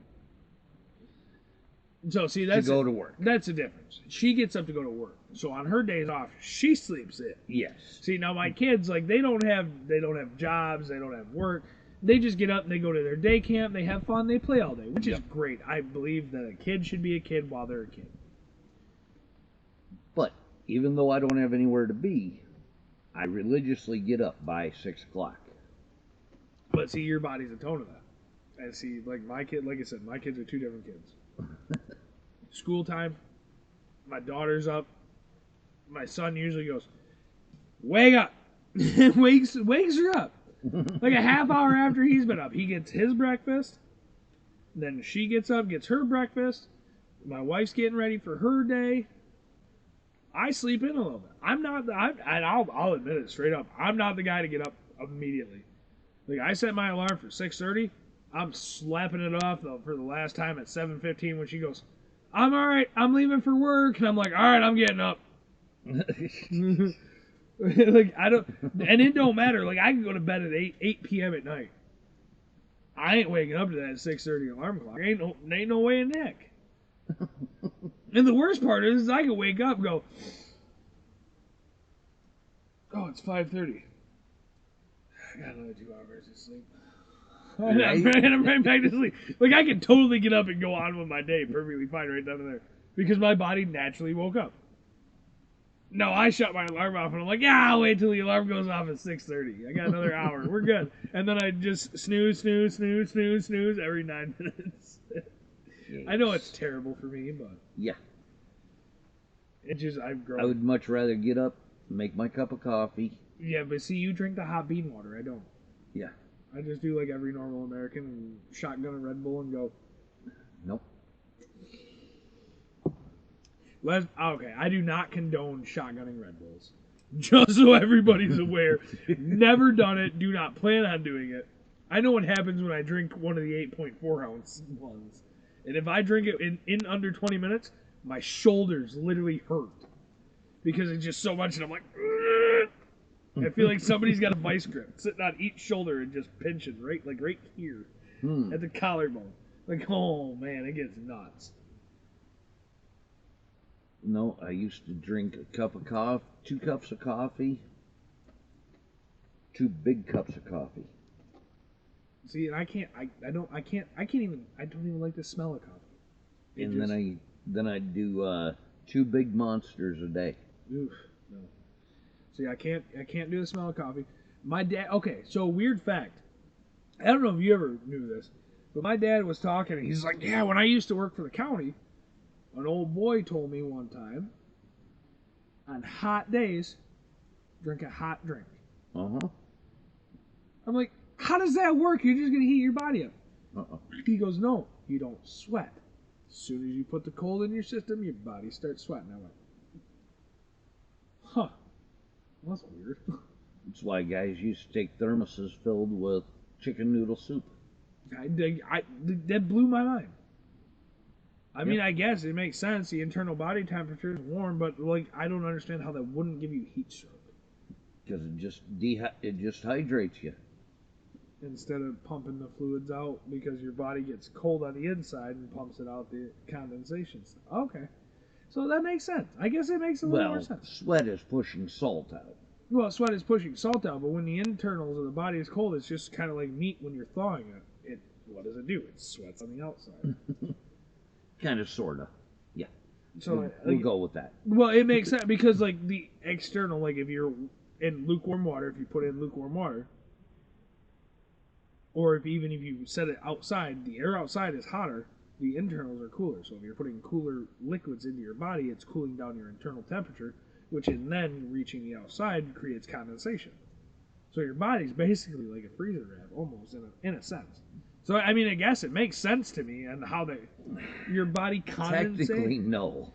So see, that's to go to work. That's the difference. She gets up to go to work. So on her days off, she sleeps in. Yes. See, now my kids, like they don't have jobs, they don't have work. They just get up and they go to their day camp, they have fun, they play all day, which is great. I believe that a kid should be a kid while they're a kid. But even though I don't have anywhere to be, I religiously get up by 6 o'clock. But see, your body's a tone of that. And see, like my kid, like I said, my kids are two different kids. School time, my daughter's up. My son usually goes, "Wake up!" wakes her up. Like a half hour after he's been up, he gets his breakfast. Then she gets up, gets her breakfast. My wife's getting ready for her day. I sleep in a little bit. I'll admit it straight up. I'm not the guy to get up immediately. Like I set my alarm for 6:30. I'm slapping it off for the last time at 7:15 when she goes, "I'm all right. I'm leaving for work," and I'm like, "All right, I'm getting up." Like I don't, and it don't matter. Like I can go to bed at 8 p.m. at night. I ain't waking up to that 6:30 alarm clock. Ain't no way in heck. And the worst part is I can wake up and go, "Oh, it's 5:30. I got another 2 hours of sleep." And Right? I'm right back to sleep. Like, I could totally get up and go on with my day perfectly fine right down there. Because my body naturally woke up. No, I shut my alarm off and I'm like, yeah, I'll wait till the alarm goes off at 6:30. I got another hour. We're good. And then I just snooze every 9 minutes. I know it's terrible for me, but Yeah. it just, I've grown. I would much rather get up, make my cup of coffee. Yeah, but see, you drink the hot bean water. I don't. Yeah. I just do like every normal American and shotgun a Red Bull and go. Nope. Okay, I do not condone shotgunning Red Bulls. Just so everybody's aware. Never done it. Do not plan on doing it. I know what happens when I drink one of the 8.4 ounce ones. And if I drink it in under 20 minutes, my shoulders literally hurt. Because it's just so much and I'm like, ugh! I feel like somebody's got a vice grip sitting on each shoulder and just pinching right here at the collarbone. Like, oh man, it gets nuts. No, I used to drink a cup of coffee, 2 cups of coffee, 2 big cups of coffee. See, and I don't even like the smell of coffee. And then I do 2 big monsters a day. Oof, no. See, I can't do the smell of coffee. My dad. Okay, so weird fact. I don't know if you ever knew this, but my dad was talking. And he's like, yeah, when I used to work for the county, an old boy told me one time, on hot days, drink a hot drink. Uh-huh. I'm like, how does that work? You're just going to heat your body up. Uh-uh. He goes, no, you don't sweat. As soon as you put the cold in your system, your body starts sweating. I went, huh, well, that's weird. That's why guys used to take thermoses filled with chicken noodle soup. That blew my mind. I mean, I guess it makes sense. The internal body temperature is warm, but like, I don't understand how that wouldn't give you heat stroke. Because it just hydrates you. Instead of pumping the fluids out because your body gets cold on the inside and pumps it out the condensation stuff. Okay. So that makes sense. I guess it makes a little more sense. Sweat is pushing salt out. Well, sweat is pushing salt out, but when the internals of the body is cold, it's just kind of like meat when you're thawing it. What does it do? It sweats on the outside. Kind of, sort of. Yeah. So we'll go with that. Well, it makes sense because like the external, like if you're in lukewarm water, if you put it in lukewarm water, or if you set it outside, the air outside is hotter, the internals are cooler. So if you're putting cooler liquids into your body, it's cooling down your internal temperature, which in then reaching the outside creates condensation. So your body's basically like a freezer wrap, almost in a sense. So I mean, I guess it makes sense to me and how your body condensates. Technically, no.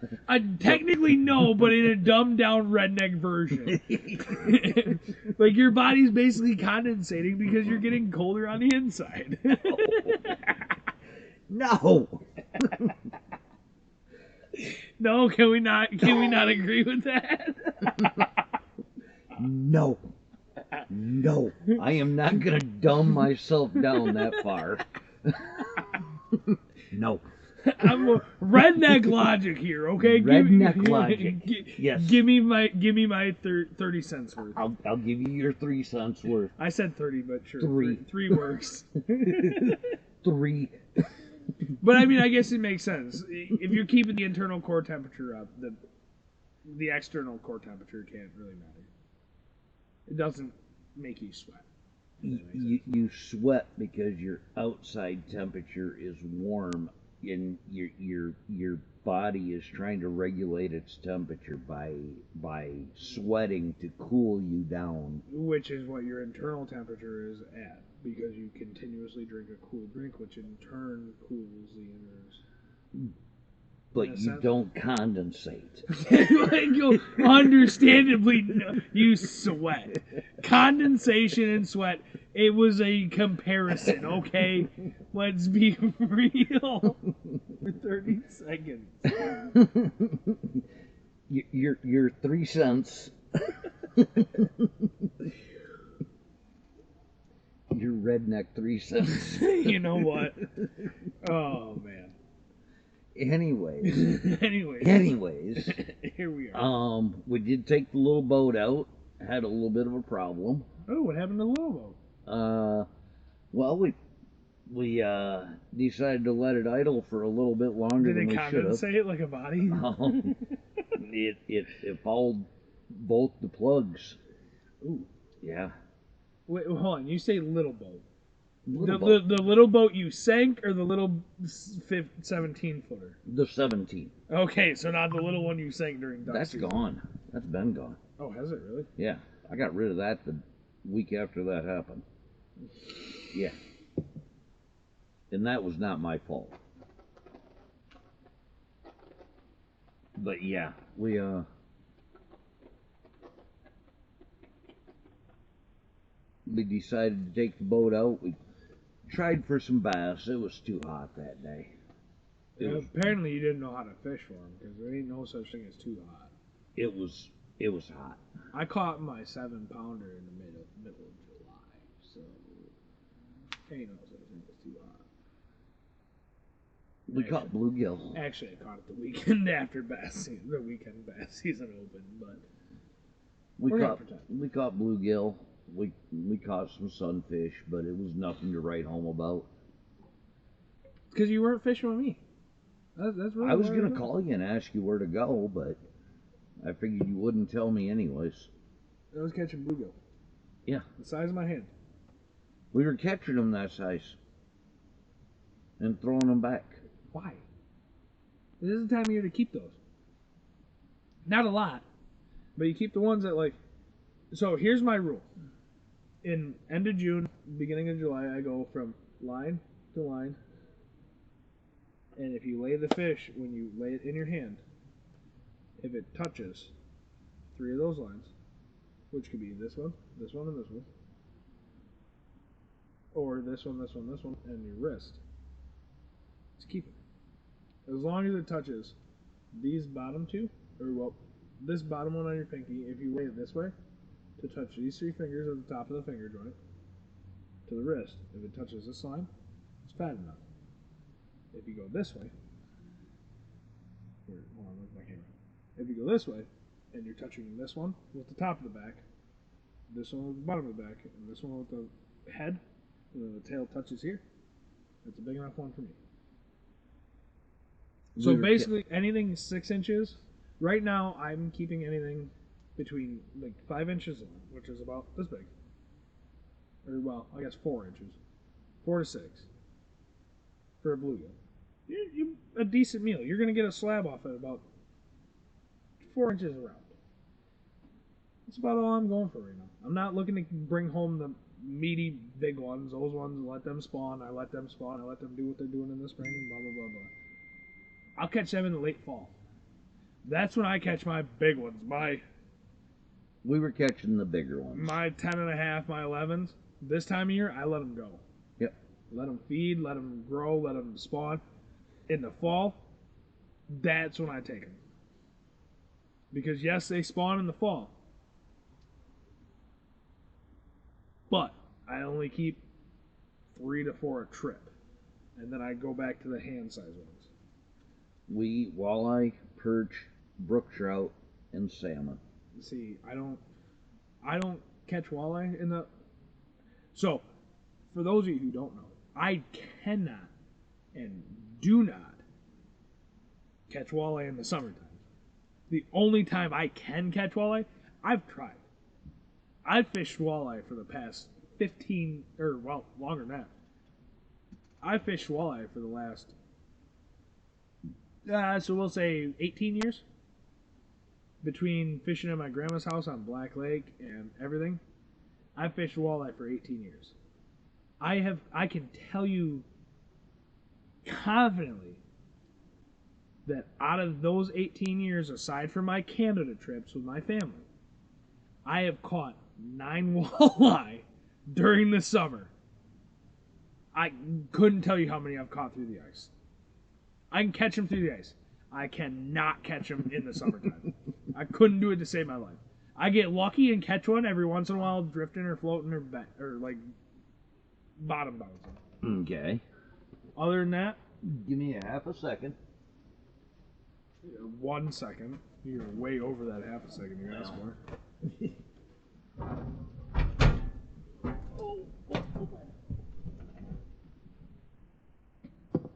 Technically, no, but in a dumbed down redneck version. Like your body's basically condensating because you're getting colder on the inside. No. No, can we not agree with that? No. No. I am not going to dumb myself down that far. No. I'm a redneck logic here, okay? Redneck logic. Yes. Give me my 30 cents worth. I'll give you your 3 cents worth. I said 30, but sure. 3. 3 works. 3. But I mean, I guess it makes sense. If you're keeping the internal core temperature up, the external core temperature can't really matter. It doesn't make you sweat. You sweat because your outside temperature is warm, and your body is trying to regulate its temperature by sweating to cool you down. Which is what your internal temperature is at, because you continuously drink a cool drink, which in turn cools the inners. But you don't condensate. Understandably, no, you sweat. Condensation and sweat, it was a comparison, okay? Let's be real for 30 seconds. Your 3 cents. Your redneck 3 cents. You know what? Oh, man. Anyways, here we are. We did take the little boat out. Had a little bit of a problem. Oh, what happened to the little boat? Well, We decided to let it idle for a little bit longer Did than it we should have. condensate like a body? It fouled both the plugs. Ooh. Yeah. Wait, hold on. You say little boat. Little boat. The little boat you sank, or the little 17 footer? The 17. Okay, so not the little one you sank during duck That's season. gone. That's been gone. Oh, has it really? Yeah. I got rid of that the week after that happened. Yeah. And that was not my fault. But yeah, we decided to take the boat out. We tried for some bass. It was too hot that day. Apparently, you didn't know how to fish for them because there ain't no such thing as too hot. It was hot. I caught my 7-pounder in the middle of July, so ain't no such thing as too hot. We caught bluegill. Actually, I caught it the weekend after the weekend bass season opened, but we caught bluegill. We caught some sunfish, but it was nothing to write home about. Because you weren't fishing with me. That's really I was gonna call you and ask you where to go, but I figured you wouldn't tell me anyways. I was catching bluegill. Yeah. The size of my hand. We were catching them that size and throwing them back. Why? This is the time of year to keep those. Not a lot, but you keep the ones that like. So here's my rule. In end of June, beginning of July, I go from line to line. And if you lay the fish, when you lay it in your hand, if it touches 3 of those lines, which could be this one, and this one, or this one, and your wrist, just keep it. As long as it touches these bottom 2, or well, this bottom one on your pinky, if you lay it this way, to touch these 3 fingers at the top of the finger joint, to the wrist, if it touches this line, it's fat enough. If you go this way, hold on, look at my camera. If you go this way, and you're touching this one with the top of the back, this one with the bottom of the back, and this one with the head, and then the tail touches here, that's a big enough one for me. So basically, anything 6 inches. Right now, I'm keeping anything between like 5 inches long, which is about this big, or well, I guess 4 inches, 4 to 6 for a bluegill. A decent meal. You're gonna get a slab off it about 4 inches around. That's about all I'm going for right now. I'm not looking to bring home the meaty big ones. Those ones, let them spawn. I let them spawn. I let them do what they're doing in the spring. Blah blah blah blah. I'll catch them in the late fall. That's when I catch my big ones. We were catching the bigger ones. My 10.5, my 11s. This time of year, I let them go. Yep. Let them feed, let them grow, let them spawn. In the fall, that's when I take them. Because yes, they spawn in the fall. But I only keep 3 to 4 a trip. And then I go back to the hand size ones. We walleye, perch, brook trout, and salmon. See, I don't catch walleye in the. So, for those of you who don't know, I cannot and do not catch walleye in the summertime. The only time I can catch walleye, I've tried. I've fished walleye for the past 15, or well, longer than that. I've fished walleye for the last, so we'll say 18 years. Between fishing at my grandma's house on Black Lake and everything, I've fished walleye for 18 years. I can tell you confidently that out of those 18 years, aside from my Canada trips with my family, I have caught 9 walleye during the summer. I couldn't tell you how many I've caught through the ice. I can catch them through the ice. I cannot catch them in the summertime. I couldn't do it to save my life. I get lucky and catch one every once in a while, drifting or floating or like bottom bouncing. Okay. Other than that, give me a half a second. 1 second. You're way over that half a second you asked for.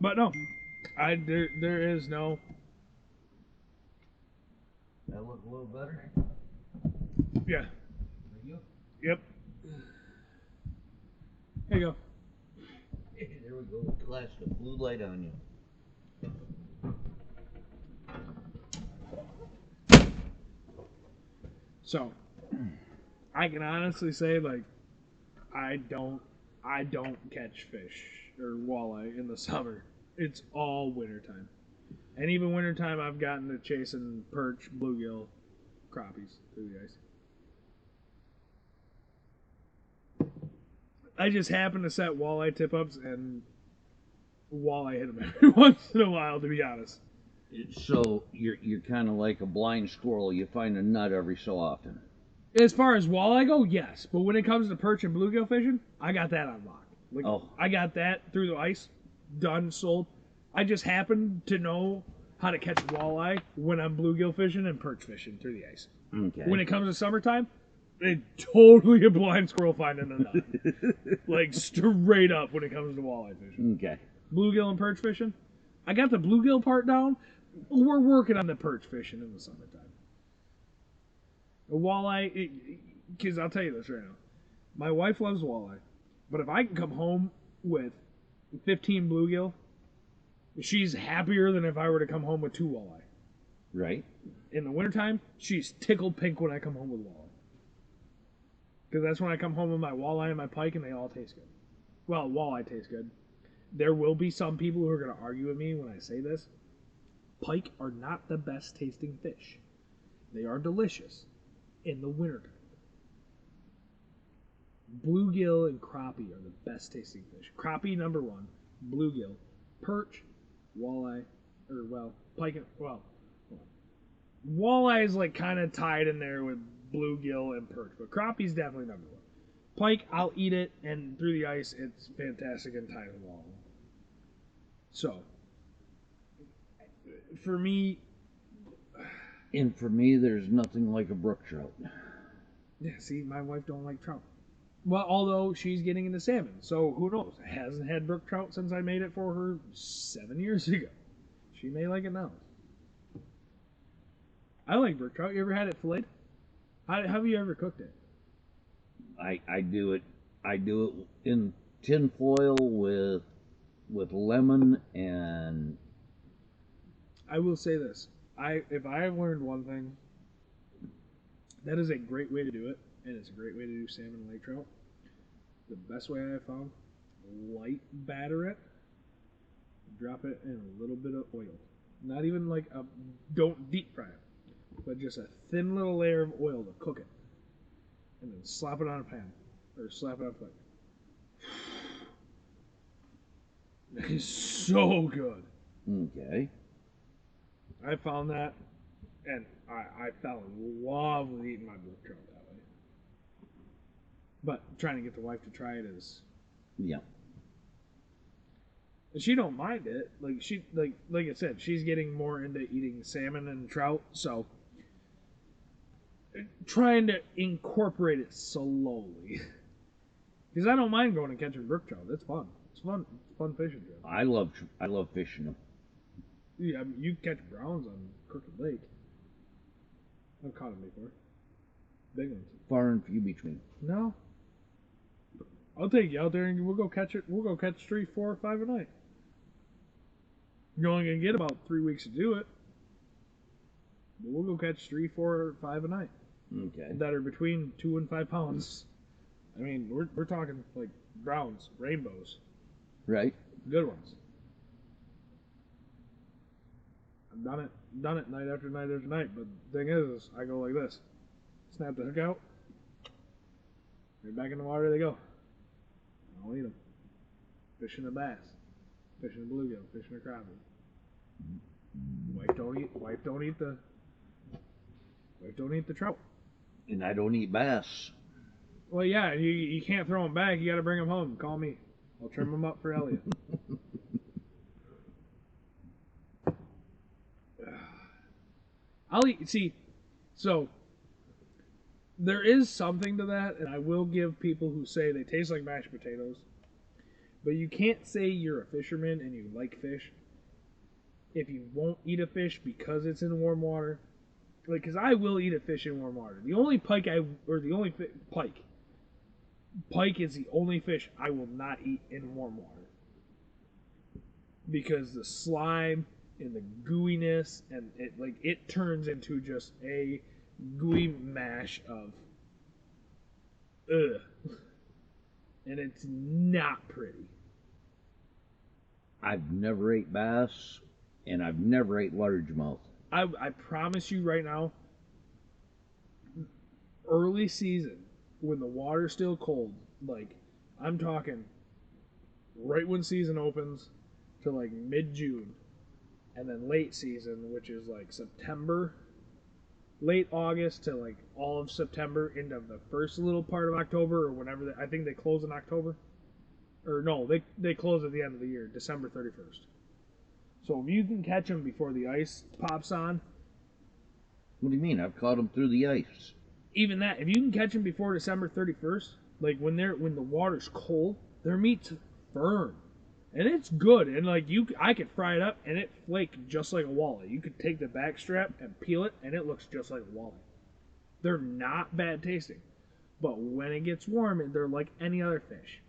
But no, there is no. That look a little better. Yeah. There you go. Yep. There you go. There we go. Flash the blue light on you. So, I can honestly say, like, I don't catch fish or walleye in the summer. It's all wintertime. And even wintertime, I've gotten to chasing perch, bluegill, crappies through the ice. I just happen to set walleye tip-ups, and walleye hit them every once in a while, to be honest. So you're kind of like a blind squirrel. You find a nut every so often. As far as walleye go, yes. But when it comes to perch and bluegill fishing, I got that on lock. Like, Oh. I got that through the ice, done, sold. I just happen to know how to catch walleye when I'm bluegill fishing and perch fishing through the ice. Okay. When it comes to summertime, it's totally a blind squirrel finding a nut. Like, straight up when it comes to walleye fishing. Okay. Bluegill and perch fishing, I got the bluegill part down. We're working on the perch fishing in the summertime. A walleye, because I'll tell you this right now. My wife loves walleye, but if I can come home with 15 bluegill, she's happier than if I were to come home with 2 walleye. Right. In the wintertime, she's tickled pink when I come home with walleye. Because that's when I come home with my walleye and my pike, and they all taste good. Well, walleye tastes good. There will be some people who are going to argue with me when I say this. Pike are not the best tasting fish. They are delicious in the wintertime. Bluegill and crappie are the best tasting fish. Crappie number 1, bluegill, perch, walleye, or pike. Walleye is like kind of tied in there with bluegill and perch, but crappie's definitely number 1. Pike, I'll eat it, and through the ice, it's fantastic and tied in walleye. So, for me, there's nothing like a brook trout. yeah. See, my wife don't like trout. Well, although she's getting into salmon, so who knows? Hasn't had brook trout since I made it for her 7 years ago. She may like it now. I like brook trout. You ever had it filleted? How have you ever cooked it? I do it in tin foil with lemon and. I will say this: if I have learned one thing, that is a great way to do it, and it's a great way to do salmon and lake trout. The best way I have found: light batter it, drop it in a little bit of oil. Not even like don't deep fry it, but just a thin little layer of oil to cook it, and then slap it on a pan or slap it on a plate. That is so good. Okay. I found that, and I fell in love with eating my brook trout that way. But trying to get the wife to try it is, Yeah. she don't mind it. Like like I said, she's getting more into eating salmon and trout, so trying to incorporate it slowly. Because I don't mind going and catching brook trout. It's fun. It's fun. It's fun fishing. Joe. I love fishing them. Yeah, I mean, you catch browns on Crooked Lake. I've caught them before. Big ones. Far and few between. No. I'll take you out there and we'll go catch it. We'll go catch 3, 4, 5 a night. You're only gonna get about 3 weeks to do it. But we'll go catch 3, 4, 5 a night. Okay. That are between 2 and 5 pounds. I mean, we're talking like browns, rainbows, Right. good ones. I've done it night after night after night. But the thing is, I go like this: snap the hook out, right back in the water they go. I'll eat them. Fishing a bass, fishing a bluegill, fishing a crappie. Wife don't eat the trout. And I don't eat bass. Well, yeah, you can't throw them back. You got to bring them home. Call me. I'll trim them up for Elliot. I'll eat. See, so there is something to that, and I will give people who say they taste like mashed potatoes But you can't say you're a fisherman and you like fish if you won't eat a fish because it's in warm water. Like, because I will eat a fish in warm water. The only pike pike is the only fish I will not eat in warm water. Because the slime and the gooiness and it turns into just a gooey mash of ugh. And it's not pretty. I've never ate bass, and I've never ate largemouth. I promise you right now, early season, when the water's still cold, like, I'm talking right when season opens to like mid-June, and then late season, which is like September, late August to like all of September into the first little part of October, or whenever I think they close in October. Or no, they close at the end of the year, December 31st. So if you can catch them before the ice pops on. What do you mean? I've caught them through the ice. Even that, if you can catch them before December 31st, like when the water's cold, their meat's firm. And it's good. And like I could fry it up and it flaked just like a walleye. You could take the back strap and peel it and it looks just like a walleye. They're not bad tasting. But when it gets warm, they're like any other fish.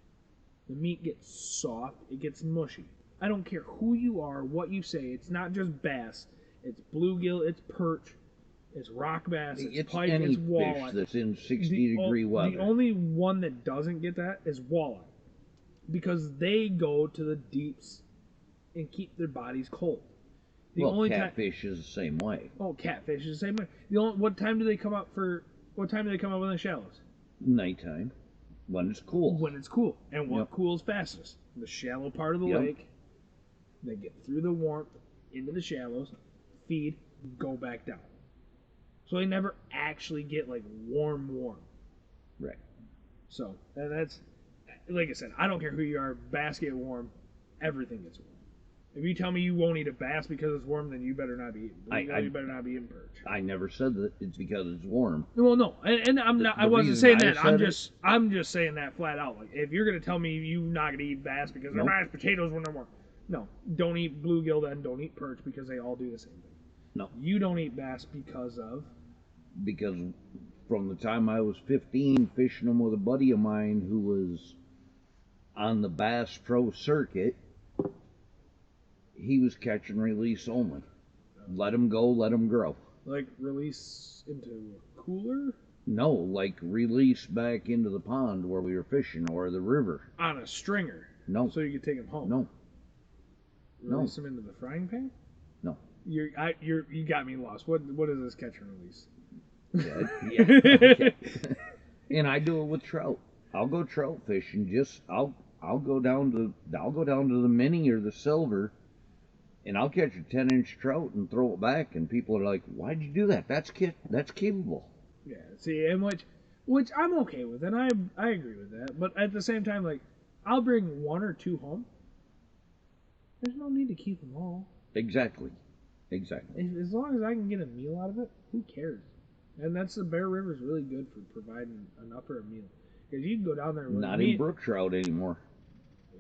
The meat gets soft, it gets mushy. I don't care who you are, what you say. It's not just bass. It's bluegill, it's perch, it's rock bass, it's pike, any it's walleye. fish that's in 60-degree weather. The only one that doesn't get that is walleye. Because they go to the deeps and keep their bodies cold. Catfish is the same way. Oh, catfish is the same way. What time do they come up in the shallows? Nighttime. When it's cool. When it's cool. And what cools fastest? The shallow part of the lake. They get through the warmth into the shallows, feed, go back down. So they never actually get like warm. Right. So, and that's, like I said, I don't care who you are, bass get warm, everything gets warm. If you tell me you won't eat a bass because it's warm, then you better not be eating. You better not be eating perch. I never said that it's because it's warm. Well, no, and I'm not. I wasn't saying that. I'm just saying that flat out. Like, if you're gonna tell me you're not gonna eat bass because they're mashed potatoes when they're warm, no, don't eat bluegill. Then don't eat perch because they all do the same thing. No, you don't eat bass because from the time I was 15, fishing them with a buddy of mine who was on the Bass Pro circuit. He was catch and release only. Let them go, let them grow. Like release into a cooler? No, like release back into the pond where we were fishing or the river. On a stringer? No. So you could take them home? No. Release them into the frying pan? No. You got me lost. What is this catch and release? Yeah. Okay. And I do it with trout. I'll go trout fishing. I'll go down to the mini or the silver. And I'll catch a 10-inch trout and throw it back, and people are like, "Why'd you do that? That's capable." Yeah, see, and which I'm okay with, and I agree with that. But at the same time, like, I'll bring one or two home. There's no need to keep them all. Exactly. As long as I can get a meal out of it, who cares? And that's the Bear River's really good for providing enough for a meal. Because you can go down there with not in brook trout anymore.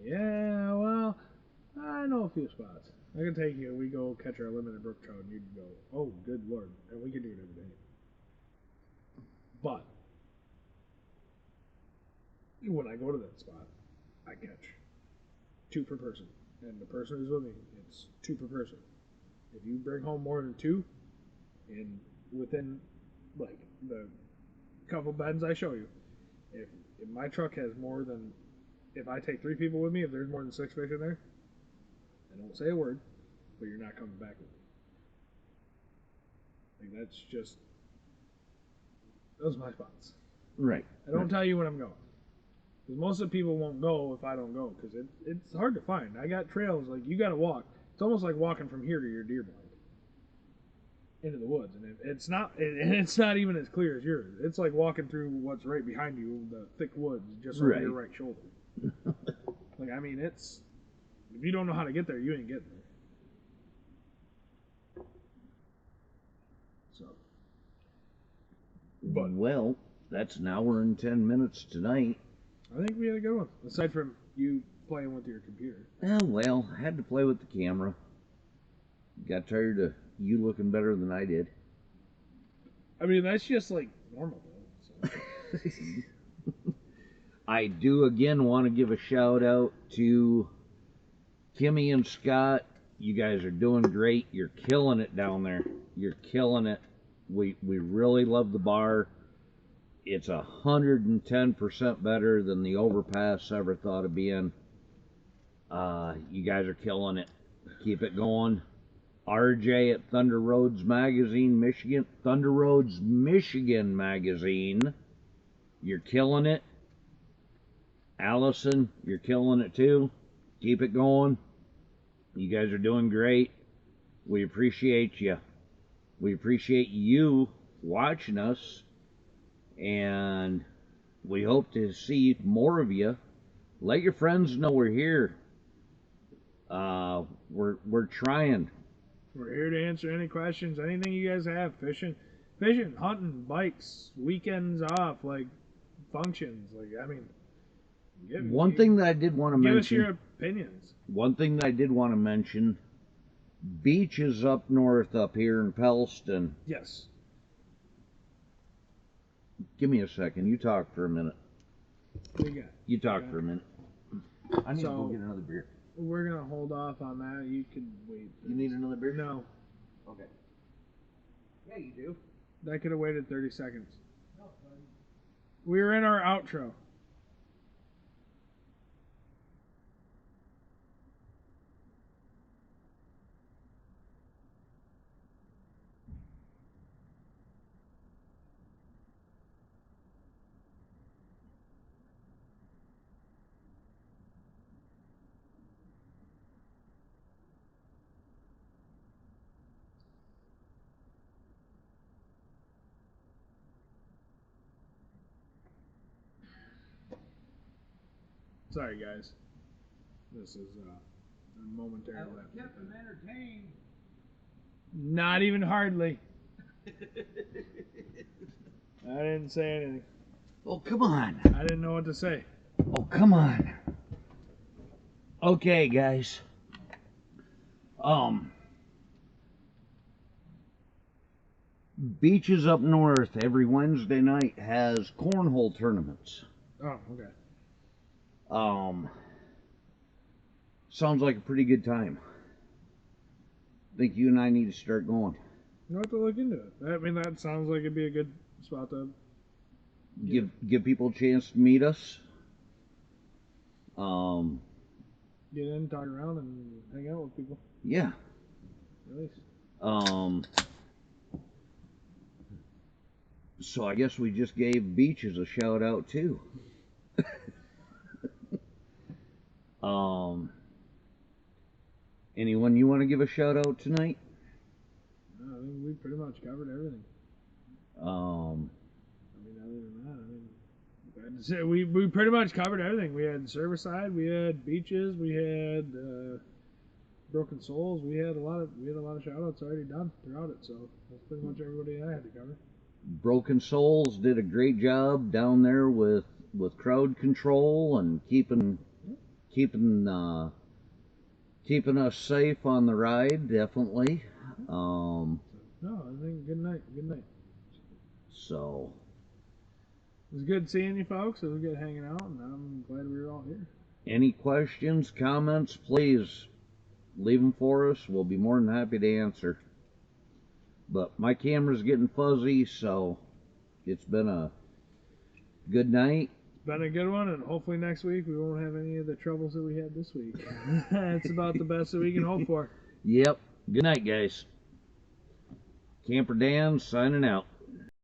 Yeah, well, I know a few spots. I can take you. We go catch our limited brook trout, and you can go, oh, good Lord. And we can do it every day. But when I go to that spot, I catch 2 per person. And the person who's with me, it's 2 per person. If you bring home more than 2, and within, like, the couple bends I show you, if my truck has more than, if I take 3 people with me, if there's more than 6 fish in there, I don't say a word, but you're not coming back with me. Like, that's just, those are my spots. Right. I don't tell you when I'm going. Because most of the people won't go if I don't go, because it's hard to find. I got trails, like, you got to walk. It's almost like walking from here to your deer blind into the woods, and it's not even as clear as yours. It's like walking through what's right behind you, the thick woods, just over your right shoulder. Like, I mean, it's, if you don't know how to get there, you ain't getting there. So, but well, that's an hour and 10 minutes tonight. I think we had a good one. Aside from you playing with your computer. Oh, well, I had to play with the camera. Got tired of you looking better than I did. I mean, that's just like normal. So. I do again want to give a shout out to Kimmy and Scott. You guys are doing great. You're killing it down there. You're killing it. We really love the bar. It's 110% better than the overpass ever thought of being. You guys are killing it. Keep it going. RJ at Thunder Roads Magazine, Michigan. Thunder Roads, Michigan Magazine. You're killing it. Allison, you're killing it too. Keep it going. You guys are doing great. We appreciate you. We appreciate you watching us. And we hope to see more of you. Let your friends know we're here. We're trying. We're here to answer any questions, anything you guys have. Fishing, hunting, bikes, weekends off, like functions. Like, I mean, one thing that I did want to mention. Give us your opinions. One thing that I did want to mention. Beaches up north up here in Pellston. Yes. Give me a second. You talk for a minute. What do you got? You talk for a minute. I need to go get another beer. We're going to hold off on that. You can wait. You need another beer? No. Okay. Yeah, you do. That could have waited 30 seconds. No, we were in our outro. Sorry, guys. This is a momentary lapse. Kept them entertained. Not even hardly. I didn't say anything. Oh, come on. I didn't know what to say. Oh, come on. Okay, guys. Beaches up north every Wednesday night has cornhole tournaments. Oh, okay. Sounds like a pretty good time. I think you and I need to start going. You have to look into it. I mean, that sounds like it'd be a good spot to give people a chance to meet us. Get in, talk around, and hang out with people. Yeah. At least. So I guess we just gave beaches a shout out too. Anyone you want to give a shout out tonight? No, I think we pretty much covered everything. I mean, other than that, we pretty much covered everything. We had Servicide, we had beaches, we had Broken Souls. We had a lot of shout outs already done throughout it. So that's pretty much everybody I had to cover. Broken Souls did a great job down there with crowd control and keeping us safe on the ride, definitely. No, I think good night. So it was good seeing you folks. It was good hanging out, and I'm glad we were all here. Any questions, comments, please leave them for us. We'll be more than happy to answer. But my camera's getting fuzzy, so it's been a good night. Been a good one, and hopefully next week we won't have any of the troubles that we had this week. It's about the best that we can hope for. Yep. Good night, guys. Camper Dan signing out.